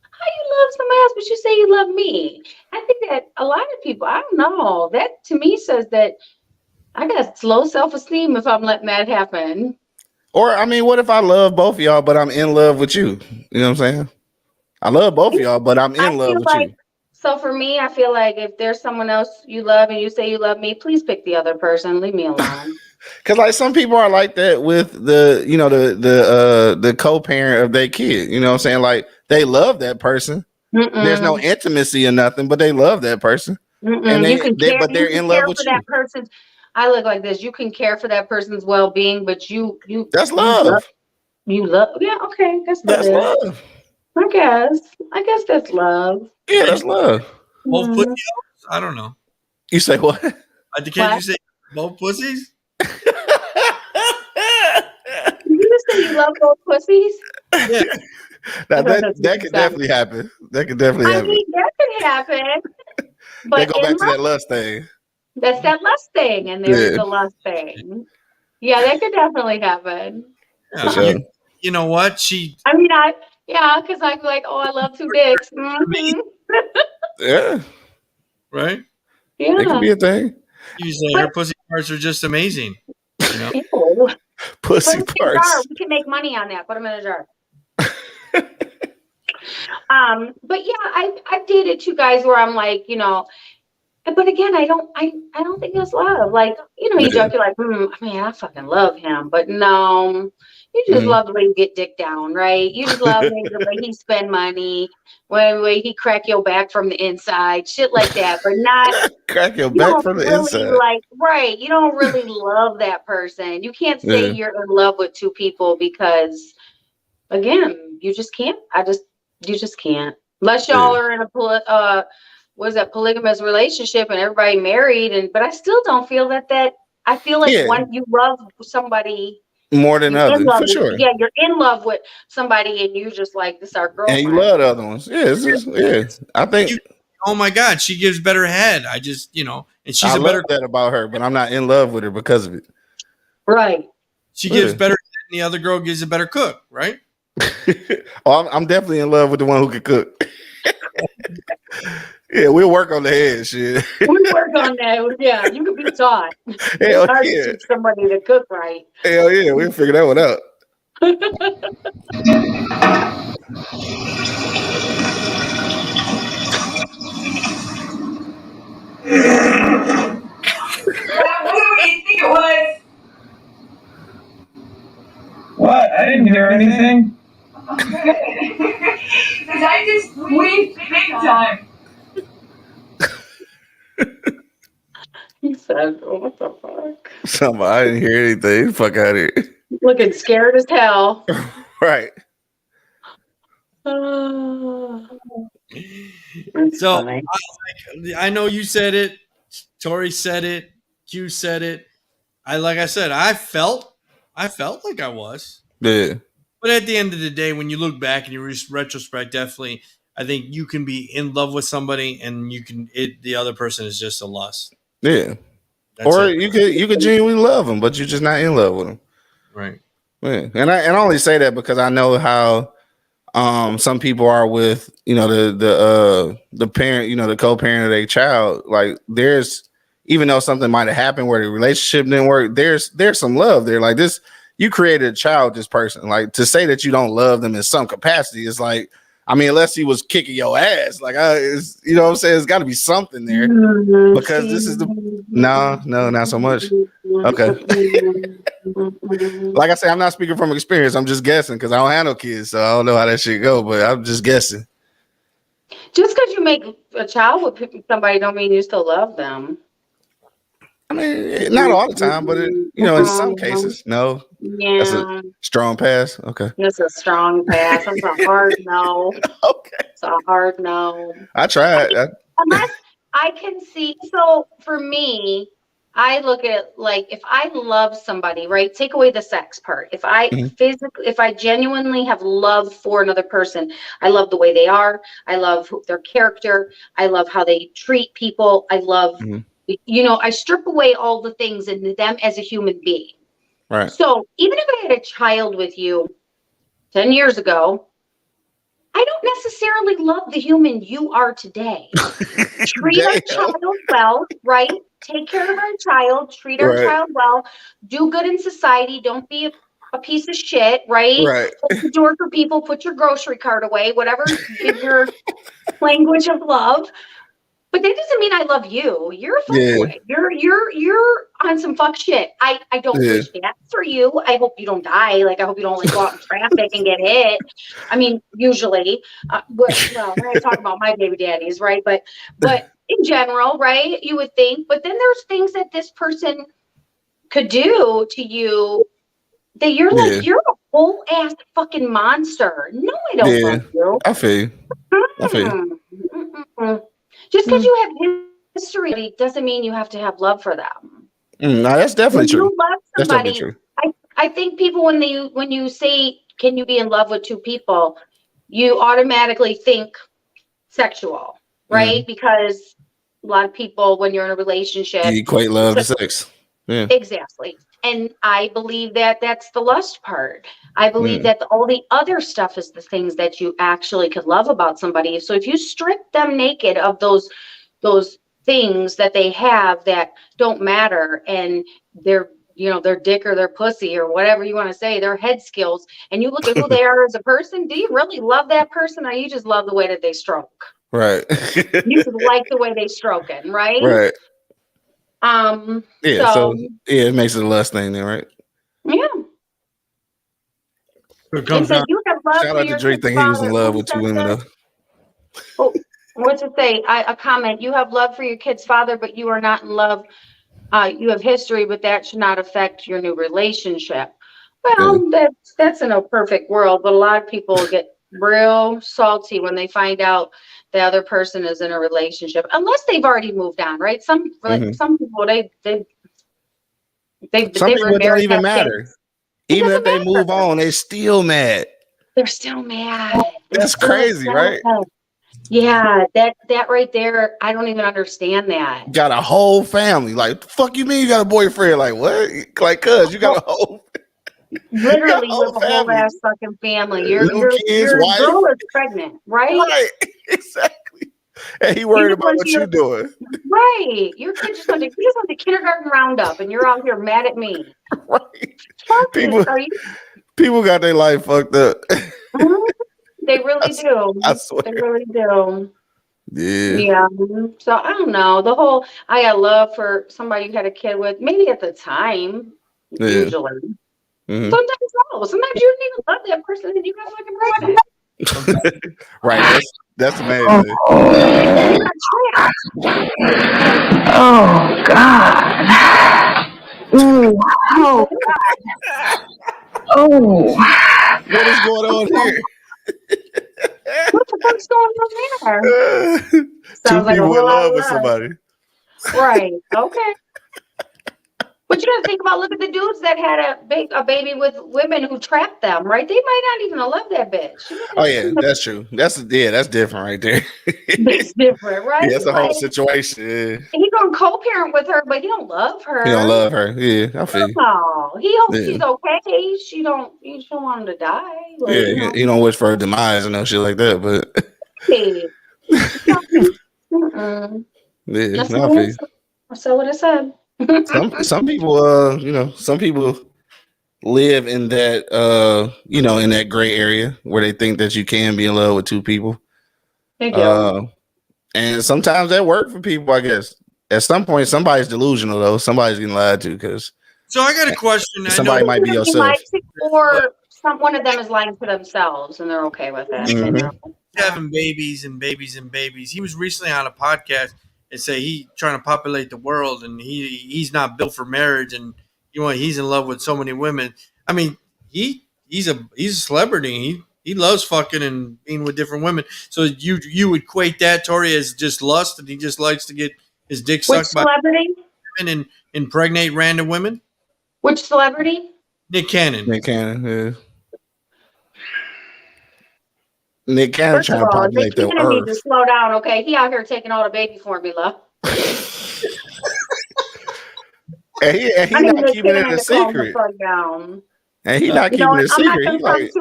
how you love someone else, but you say you love me? I think that a lot of people, I don't know. That to me says that I got low self-esteem if I'm letting that happen. Or I mean, what if I love both of y'all, but I'm in love with you? You know what I'm saying? I love both of y'all, but I'm in love with you. So for me, I feel like if there's someone else you love and you say you love me, please pick the other person. Leave me alone. Because like some people are like that with the co-parent of their kid. You know what I'm saying? Like they love that person. There's no intimacy or nothing, but they love that person. And they're in love with you. I look like this. You can care for that person's well-being, but you that's love. You love. Yeah. Okay. That's love. I guess that's love. Yeah, that's love. Both pussies? I don't know. You say what? Can you say both pussies? You say you love both pussies? Yeah. Now that could definitely happen. That could definitely happen. I mean, that could happen. But they go back to that lust thing. That's that lust thing, and there's the lust thing. Yeah, that could definitely happen. Yeah. Sure. You know what? because I'm like, oh, I love two dicks. Mm-hmm. Yeah. Right? Yeah. It could be a thing. You say her pussy parts are just amazing. You know? Ew. Pussy parts. We can make money on that. Put them in a jar. But yeah, I've dated two guys where I'm like, but again, I don't think it's love. Like, you joke, you're like, man, I fucking love him. But no, you just love the way you get dick down, right? You just love the way he spend money, the way he crack your back from the inside, shit like that. But not crack your back from the inside. Like, right. You don't really love that person. You can't say you're in love with two people because, again, you just can't. You just can't. Unless y'all are in a polygamous relationship and everybody married, but I still don't feel that I feel like when you love somebody more than others, for sure. Yeah, you're in love with somebody and you just like, this is our girlfriend. And you love the other ones. Yeah, I think oh my God, she gives better head. I just, and she's I a better love that about her, but I'm not in love with her because of it. Right. She gives better head and the other girl gives a better cook, right? I'm definitely in love with the one who can cook. Yeah, we'll work on the head shit. We work on that. Yeah, you can be taught. Hell It's hard yeah. to teach somebody to cook right. Hell yeah, we'll figure that one out. What do you think it was? What? I didn't hear anything. Because I just squeezed big time. He said, oh, what the fuck? Somebody, I didn't hear anything. Fuck out of here. Looking scared as hell. Right. So I know you said it. Tori said it. Q said it. I said, I felt like I was. Yeah. But at the end of the day, when you look back and you retrospect, definitely, I think you can be in love with somebody and the other person is just a lust. Yeah. That's or it. you could genuinely love them, but you're just not in love with them. Right. Yeah. And I only say that because I know how some people are with, the parent, the co-parent of their child. Like there's, even though something might have happened where the relationship didn't work, there's some love there. Like this, you created a child, this person. Like to say that you don't love them in some capacity is like, I mean, unless he was kicking your ass, like you know what I'm saying? There's got to be something there because this is no, not so much. Okay. Like I say, I'm not speaking from experience. I'm just guessing because I don't have no kids, so I don't know how that shit go. But I'm just guessing. Just because you make a child with somebody, don't mean you still love them. I mean, not all the time, but in some cases, no. Yeah, that's a strong pass. Okay, that's a strong pass. That's a hard no. Okay, it's a hard no. I tried. Unless I can see. So for me, I look at like if I love somebody, right? Take away the sex part. If I if I genuinely have love for another person, I love the way they are. I love their character. I love how they treat people. I love. I strip away all the things in them as a human being. Right. So even if I had a child with you 10 years ago, I don't necessarily love the human you are today. Treat our child well, right? Take care of our child, treat our child well, do good in society, don't be a piece of shit, right? Open the door for people, put your grocery cart away, whatever is your language of love. But that doesn't mean I love you. You're a fuckboy. You're on some fuck shit. I don't wish that for you. I hope you don't die. Like I hope you don't go out in traffic and get hit. I mean, usually, we're not talking about my baby daddies, right? But in general, right? You would think. But then there's things that this person could do to you that you're like you're a whole ass fucking monster. No, I don't love you. I feel you. Just because you have history doesn't mean you have to have love for them. No, that's definitely true. You love somebody. That's definitely true. I think people when you say can you be in love with two people, you automatically think sexual, right? Because a lot of people when you're in a relationship you equate love to sex. Yeah. Exactly. And I believe that that's the lust part. I believe that all the other stuff is the things that you actually could love about somebody. So if you strip them naked of those things that they have that don't matter and their dick or their pussy or whatever you want to say, their head skills, and you look at who they are as a person, do you really love that person or you just love the way that they stroke? Right. You just like the way they stroking, right? Right. So it makes it a lust thing then, right? Yeah. And so you have love Shout for out your to Drake kid's thinking he was in father. love with two women though. Oh, what's it say? A comment. You have love for your kid's father, but you are not in love. You have history, but that should not affect your new relationship. Well, that's in a perfect world, but a lot of people get real salty when they find out the other person is in a relationship, unless they've already moved on, right? Some people they Some people it don't even matter. Kids. Even if they move on, they still mad. They're still mad. That's crazy, right? Yeah, that right there, I don't even understand that. Got a whole family. Like, the fuck you mean you got a boyfriend? Like, what? Like, cuz you got a whole, Literally, you whole have a whole family. ass fucking family. Little kids, Your wife. girl is pregnant, right? Right. Exactly. And he worried about what you doing. Right. Your kid just went to kindergarten roundup, and you're out here mad at me. Right. Fuck People, are you? people got their life fucked up. They really do. I swear. They really do. Yeah. Yeah. So I don't know. I got love for somebody you had a kid with, maybe at the time, Yeah. usually. Mhm. Sometimes no. Sometimes you didn't even love that person and you got fucking pregnant. Right. That's amazing. Oh God. Ooh. Oh God. Oh. What is going on here? What the fuck's going on there? Two Sounds like a people in whole lot love of with love. somebody. Right. Okay. But you gotta think about, look at the dudes that had a baby with women who trapped them, right? They might not even have loved that bitch. Oh yeah, that's true. That's different right there. It's different, right? Yeah, that's a whole Like, situation. Yeah. he gonna co-parent with her, but he don't love her. He don't love her. Yeah, I feel you. No, he hopes Yeah. she's okay. She don't want him to die. Like, Yeah, you don't wish for her demise and no shit like that, but Hey. Mm-mm. yeah, That's no, I feel you. what I said. Some people some people live in that in that gray area where they think that you can be in love with two people. Thank you. And sometimes that works for people, I guess. At some point, somebody's delusional though. Somebody's getting lied to because So I got a question. somebody might be yourself. Or one of them is lying to themselves and they're okay with it. You know? Having babies and babies and babies. He was recently on a podcast and say he trying to populate the world and he's not built for marriage and he's in love with so many women. I mean, he's a celebrity. He loves fucking and being with different women. So you would equate that, Tori, as just lust and he just likes to get his dick sucked by celebrity? women and impregnate random women? Which celebrity? Nick Cannon. Yeah. Nick Cannon First trying of to all, populate Nick the Cannon needs to earth. slow down, okay? He out here taking all the baby formula. And he not keeping it a secret. And he not keeping it a secret. He like,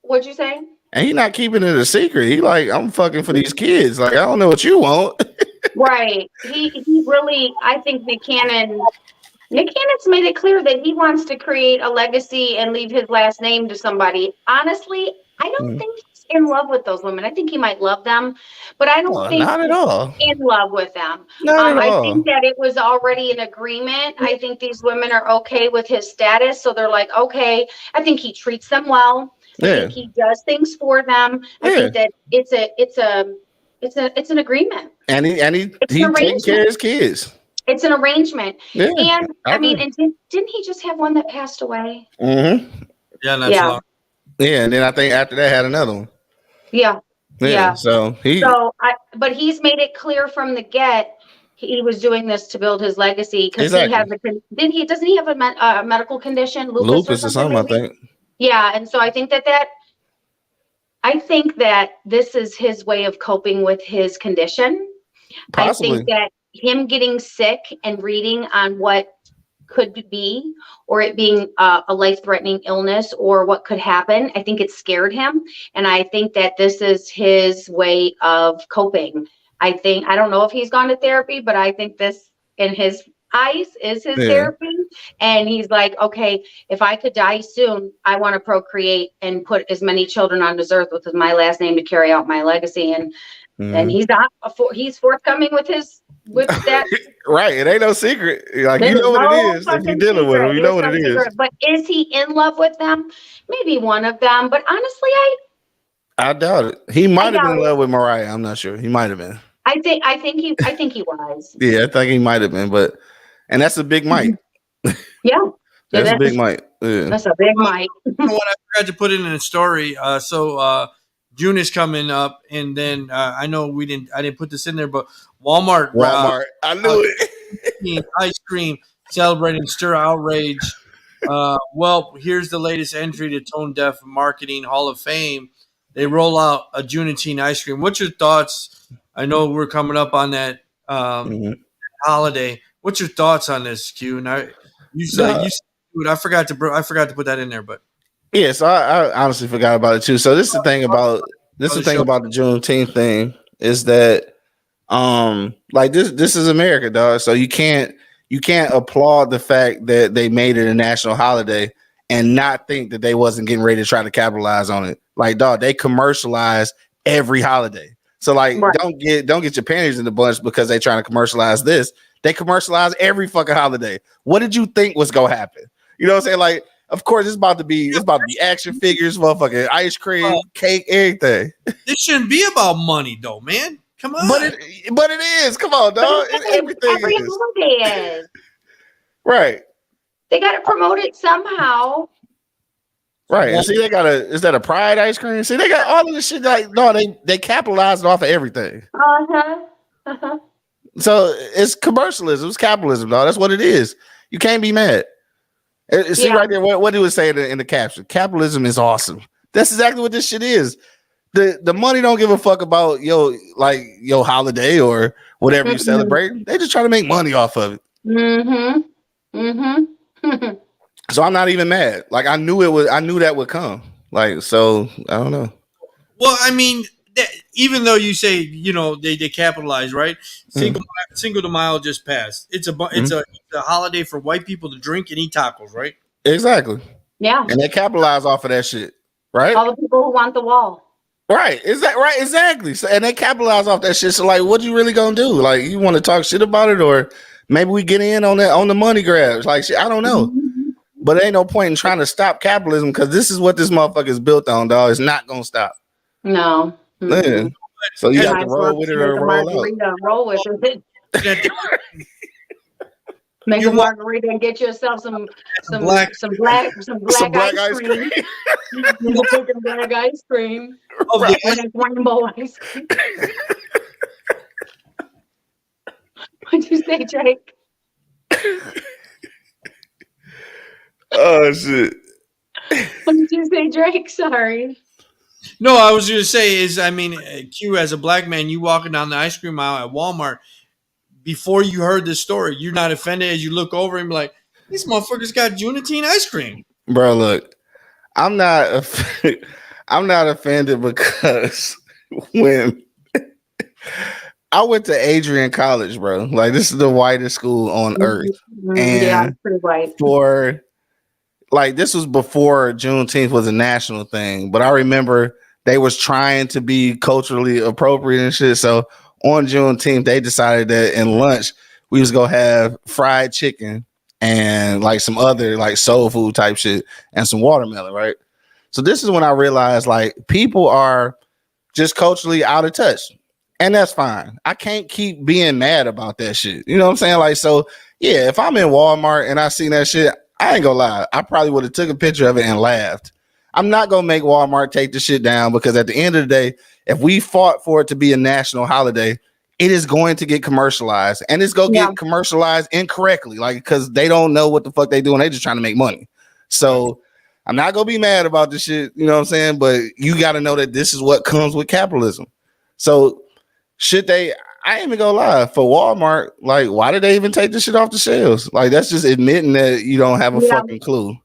what'd you say? and he not keeping it a secret. He like, I'm fucking for these kids. Like, I don't know what you want. Right. He really, I think Nick Cannon's made it clear that he wants to create a legacy and leave his last name to somebody. Honestly, I don't think he's in love with those women. I think he might love them, but I don't think not at all. he's in love with them. Not at all. I think that it was already an agreement. I think these women are okay with his status. So they're like, okay, I think he treats them well. I think he does things for them. I think that it's an agreement. And he taking care of his kids. It's an arrangement. Yeah, and I mean, and didn't he just have one that passed away? Mm-hmm. Yeah, that's long. Yeah, and then I think after that had another one. Yeah. But he's made it clear from the get he was doing this to build his legacy because doesn't he have a medical condition, lupus or something I think. Yeah, and so I think that this is his way of coping with his condition. Possibly. I think that him getting sick and reading on what could be, or it being a life-threatening illness, or what could happen, I think it scared him. And I think that this is his way of coping. I don't know if he's gone to therapy, but I think this, in his eyes, is his therapy. And he's like, okay, if I could die soon, I want to procreate and put as many children on this earth with my last name to carry out my legacy. And he's forthcoming with that. Right. It ain't no secret. Like, you know what it is. If you're dealing with him, you know what it is. But is he in love with them? Maybe one of them. But honestly, I doubt it. He might have been in love with Mariah. I'm not sure. He might have been. I think he was. Yeah, I think he might have been, and that's a big mic. Yeah. That's a big mic. Yeah. That's a big mic. You know what? I forgot to put it in a story. So June is coming up, and then I know I didn't put this in there, but Walmart. I knew it. Ice cream celebrating stir outrage. Well, here's the latest entry to Tone Deaf Marketing Hall of Fame. they roll out a Juneteenth ice cream. What's your thoughts? I know we're coming up on that holiday. What's your thoughts on this, Q? And I forgot to put that in there, but yeah. So I honestly forgot about it too. So this is the thing about the Juneteenth thing is that like this is America, dog. So you can't applaud the fact that they made it a national holiday and not think that they wasn't getting ready to try to capitalize on it. Like, dog, they commercialize every holiday. So like, don't get your panties in the bunch because they trying to commercialize this. They commercialize every fucking holiday. What did you think was gonna happen? You know what I'm saying? Like, of course, it's about to be action figures, motherfucking ice cream, cake, everything. This shouldn't be about money, though, man. Come on. But it is. Come on, dog. Everything every is. holiday is. Right. They got to promote it somehow. Right. And see, is that a Pride ice cream? See, they got all of this shit. Like, no, they capitalized off of everything. So it's commercialism. It's capitalism, dog. That's what it is. You can't be mad. See right there, what do it say in the caption? Capitalism is awesome. That's exactly what this shit is. The money don't give a fuck about your holiday or whatever you celebrate. They just try to make money off of it. So I'm not even mad. Like I knew that would come. Like, so I don't know. Well, I mean, even though you say, they capitalize, right? Cinco de Mayo just passed. It's a holiday for white people to drink and eat tacos, right? Exactly. Yeah. And they capitalize off of that shit, right? All the people who want the wall. Right. Is that right? Exactly. So, and they capitalize off that shit. So like, what you really gonna do? Like, you want to talk shit about it, or maybe we get in on the money grabs? Like, shit, I don't know. But there ain't no point in trying to stop capitalism because this is what this motherfucker is built on, dog. It's not gonna stop. No. Yeah. So you have to roll with it or roll out. Roll with it. Make a margarita and get yourself some black ice cream. Black ice cream. When it's rainbow ice cream. What'd you say, Drake? Oh shit. What did you say, Drake? Sorry. No, I was going to say Q, as a black man, you walking down the ice cream aisle at Walmart, before you heard this story, you're not offended as you look over and be like, this motherfucker's got Juneteenth ice cream. Bro, look, I'm not offended because when I went to Adrian College, bro, like this is the whitest school on earth. And yeah, pretty white. This was before Juneteenth was a national thing, but I remember they was trying to be culturally appropriate and shit. So on Juneteenth, they decided that in lunch we was gonna have fried chicken and like some other like soul food type shit and some watermelon, right? So this is when I realized like people are just culturally out of touch, and that's fine. I can't keep being mad about that shit. You know what I'm saying? Like, so yeah, if I'm in Walmart and I seen that shit, I ain't gonna lie, I probably would have took a picture of it and laughed. I'm not gonna make Walmart take the shit down because at the end of the day, if we fought for it to be a national holiday, it is going to get commercialized, and it's gonna get commercialized incorrectly, like because they don't know what the fuck they doing. They just trying to make money. So I'm not gonna be mad about this shit, you know what I'm saying? But you got to know that this is what comes with capitalism. So I ain't even gonna lie, for Walmart, like, why did they even take this shit off the shelves? Like, that's just admitting that you don't have a fucking clue.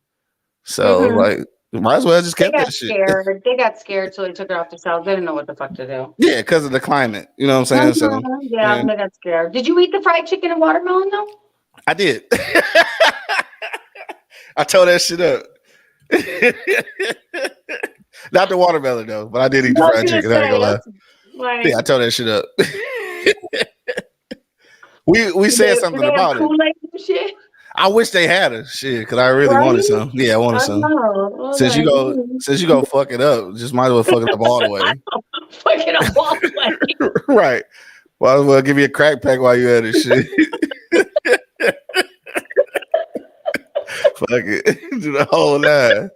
So, like, might as well just kept that shit. They got scared, so they took it off the shelves. They didn't know what the fuck to do. Yeah, because of the climate. You know what I'm saying? So yeah, they got scared. Did you eat the fried chicken and watermelon though? I did. I tore that shit up. Not the watermelon though, but I did eat the fried chicken. I ain't gonna lie. Yeah, I tore that shit up. we said something about it. Shit? I wish they had a shit because I really wanted some. Yeah, I wanted some. Since you go fuck it up, just might as well fuck it up all the way. Fuck it up all the way. Right. Might as well give you a crack pack while you at it. Shit. Fuck it. Do the whole nine.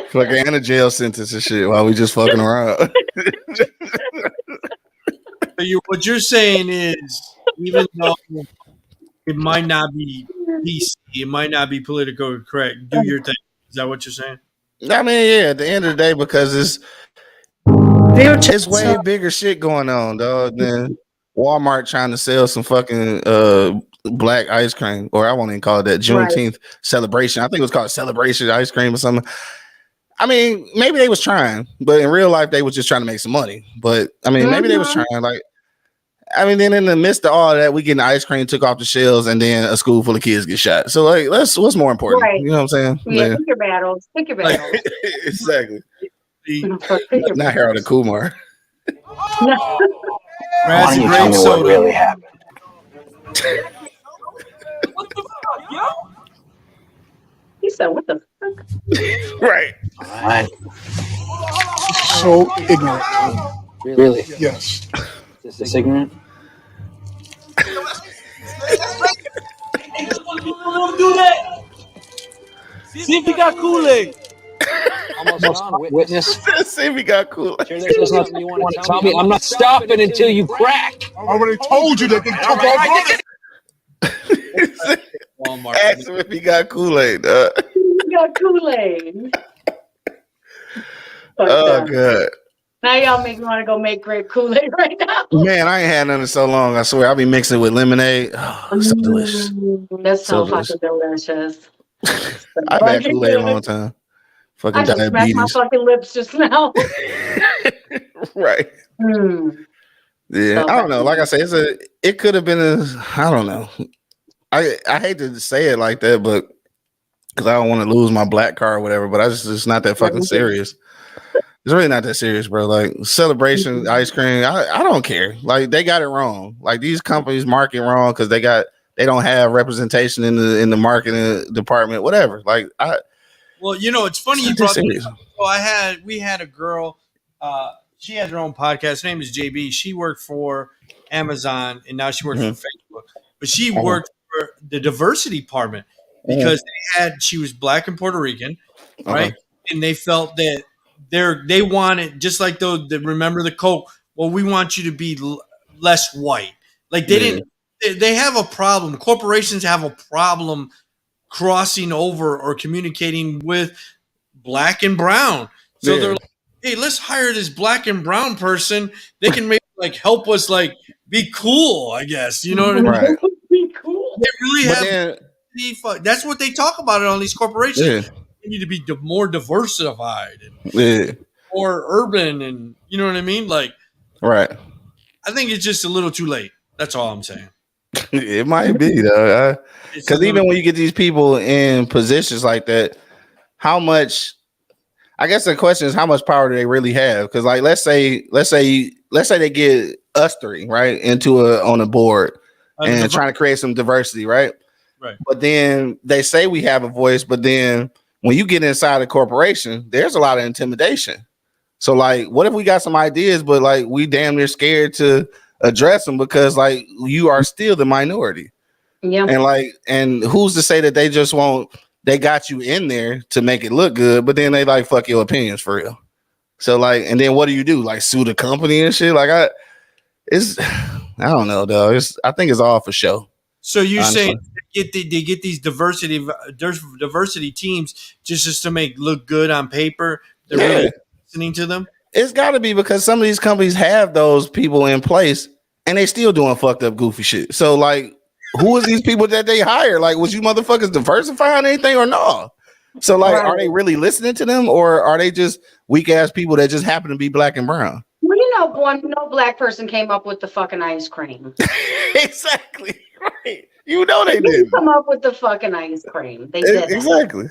Fucking and a jail sentence and shit while we just fucking around. What you're saying is, even though it might not be PC, it might not be politically correct, do your thing. Is that what you're saying? I mean, yeah, at the end of the day, because It's way bigger shit going on, dog, than Walmart trying to sell some fucking black ice cream, or I won't even call it that, Juneteenth celebration. I think it was called Celebration Ice Cream or something. I mean, maybe they was trying, but in real life they was just trying to make some money. But I mean, maybe they was trying. Like, I mean, then in the midst of all that, we getting ice cream took off the shelves, and then a school full of kids get shot. So like, what's more important? Right. You know what I'm saying? Yeah, pick your battles. Pick your battles. Exactly. Pick Not Harold and Kumar. your Why don't you tell me what really happened? He said, "What the fuck?" Right. Fine. So ignorant. Really? Yes. Is this ignorant? See if you got Kool-Aid. Almost witness. See if we got cool. Sure, there's nothing you want to tell me. I'm not stopping until you crack. I already told you that they took off. Walmart. Ask him if he got Kool-Aid. You got Kool-Aid. Oh god. Now y'all make me want to go make grape Kool-Aid right now. Man, I ain't had none in so long. I swear, I'll be mixing it with lemonade. Oh, so delicious. That's so delicious. fucking delicious. I've had Kool-Aid a long time. Fucking I just smacked my diabetes. fucking lips just now. Right. Yeah, So I don't know. Like I said, it could have been I don't know. I hate to say it like that, but because I don't want to lose my black car or whatever, but it's not that fucking serious. It's really not that serious, bro. Like celebration ice cream, I don't care. Like they got it wrong. Like these companies market wrong because they don't have representation in the marketing department, whatever. Like Well, you know, it's funny you brought this up. So we had a girl, she has her own podcast. Her name is JB. She worked for Amazon and now she works for Facebook. But she worked for the diversity department because she was black and Puerto Rican, right? And they felt that they wanted, just like remember the Coke, well, we want you to be less white. Like they have a problem. Corporations have a problem crossing over or communicating with black and brown. So they're like, hey, let's hire this black and brown person. They can maybe like help us like be cool, I guess. You know what I mean? Right. Be cool. They really that's what they talk about it on these corporations. Yeah. They need to be more diversified and more urban, and you know what I mean? Like, right. I think it's just a little too late. That's all I'm saying. It might be though, because even when you get these people in positions like that, how much? I guess the question is, how much power do they really have? Because, like, let's say they get us three right on a board and trying to create some diversity, right? Right. But then they say we have a voice, but then when you get inside a corporation, there's a lot of intimidation. So, like, what if we got some ideas, but like we damn near scared to address them because like you are still the minority. Yeah. And who's to say that they got you in there to make it look good, but then they like fuck your opinions for real. So like, and then what do you do? Like sue the company and shit? Like I don't know though. I think it's all for show. So you're saying they get these diversity teams just to make look good on paper? They're really listening to them? It's got to be because some of these companies have those people in place and they still doing fucked up goofy shit. So like, who is these people that they hire? Like, was you motherfuckers diversifying anything or no? So like, are they really listening to them or are they just weak ass people that just happen to be black and brown? Well, you know, no black person came up with the fucking ice cream. Exactly. Right. You know they didn't come up with the fucking ice cream. They did exactly.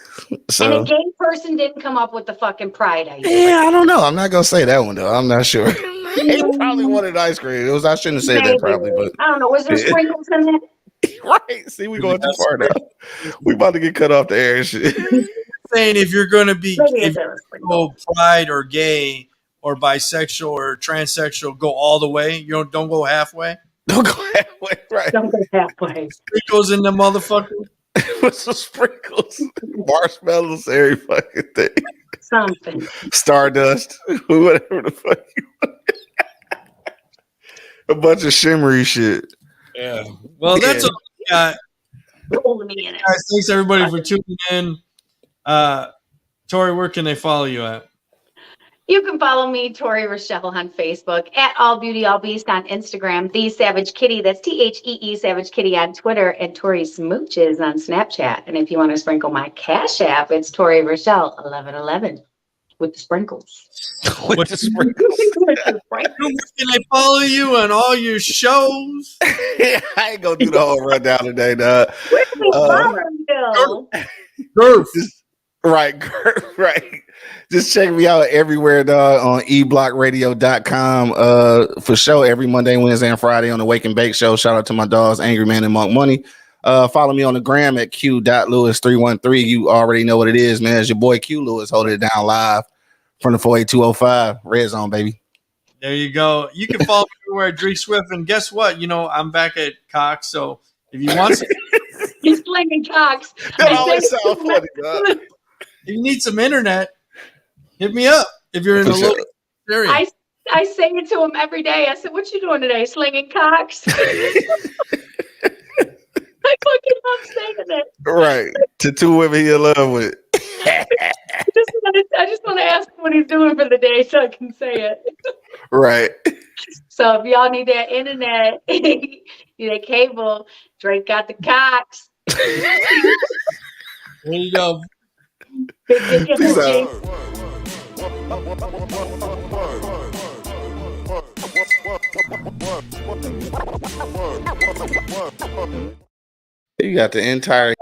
So, and a gay person didn't come up with the fucking pride ice cream. Yeah, I don't know. I'm not gonna say that one though. I'm not sure. They probably wanted ice cream. I shouldn't have said that probably, but I don't know. Was there sprinkles in it? Right. See, we going too far now. We about to get cut off the air and shit. Saying if you're gonna go pride or gay or bisexual or transsexual, go all the way. You don't go halfway. Don't go halfway, right? Don't go halfway. Sprinkles in the motherfucker. With some sprinkles, marshmallows, every fucking thing. Something. Stardust, whatever the fuck you want. A bunch of shimmery shit. Yeah. Well, that's all we got. Roll me in it. Guys, thanks everybody for tuning in. Tori, where can they follow you at? You can follow me, Tori Rochelle, on Facebook, at All Beauty All Beast on Instagram, The Savage Kitty, that's THEE Savage Kitty on Twitter, and Tori Smooches on Snapchat. And if you want to sprinkle my Cash App, it's Tori Rochelle 1111 with the sprinkles. With the sprinkles. Can I follow you on all your shows? I ain't gonna do the whole rundown today, dog. Right. Just check me out everywhere, dog, on eblockradio.com. For sure, every Monday, Wednesday, and Friday on the Wake and Bake Show. Shout out to my dogs, Angry Man and Monk Money. Follow me on the gram at q.lewis313. You already know what it is, man. It's your boy Q Lewis holding it down live from the 48205 Red Zone, baby. There you go. You can follow me everywhere, Drake Swift. And guess what? You know, I'm back at Cox. So if you want some, he's slinging cocks. That always sounds funny, dog. If you need some internet, hit me up if you're in the local area. I say it to him every day. I said, "What you doing today? Slinging cocks?" I fucking love saying it. Right. To two women he in love with. I just want to ask him what he's doing for the day so I can say it. Right. So if y'all need that internet, need that cable, Drake got the cocks. There you go. Peace out. You got the entire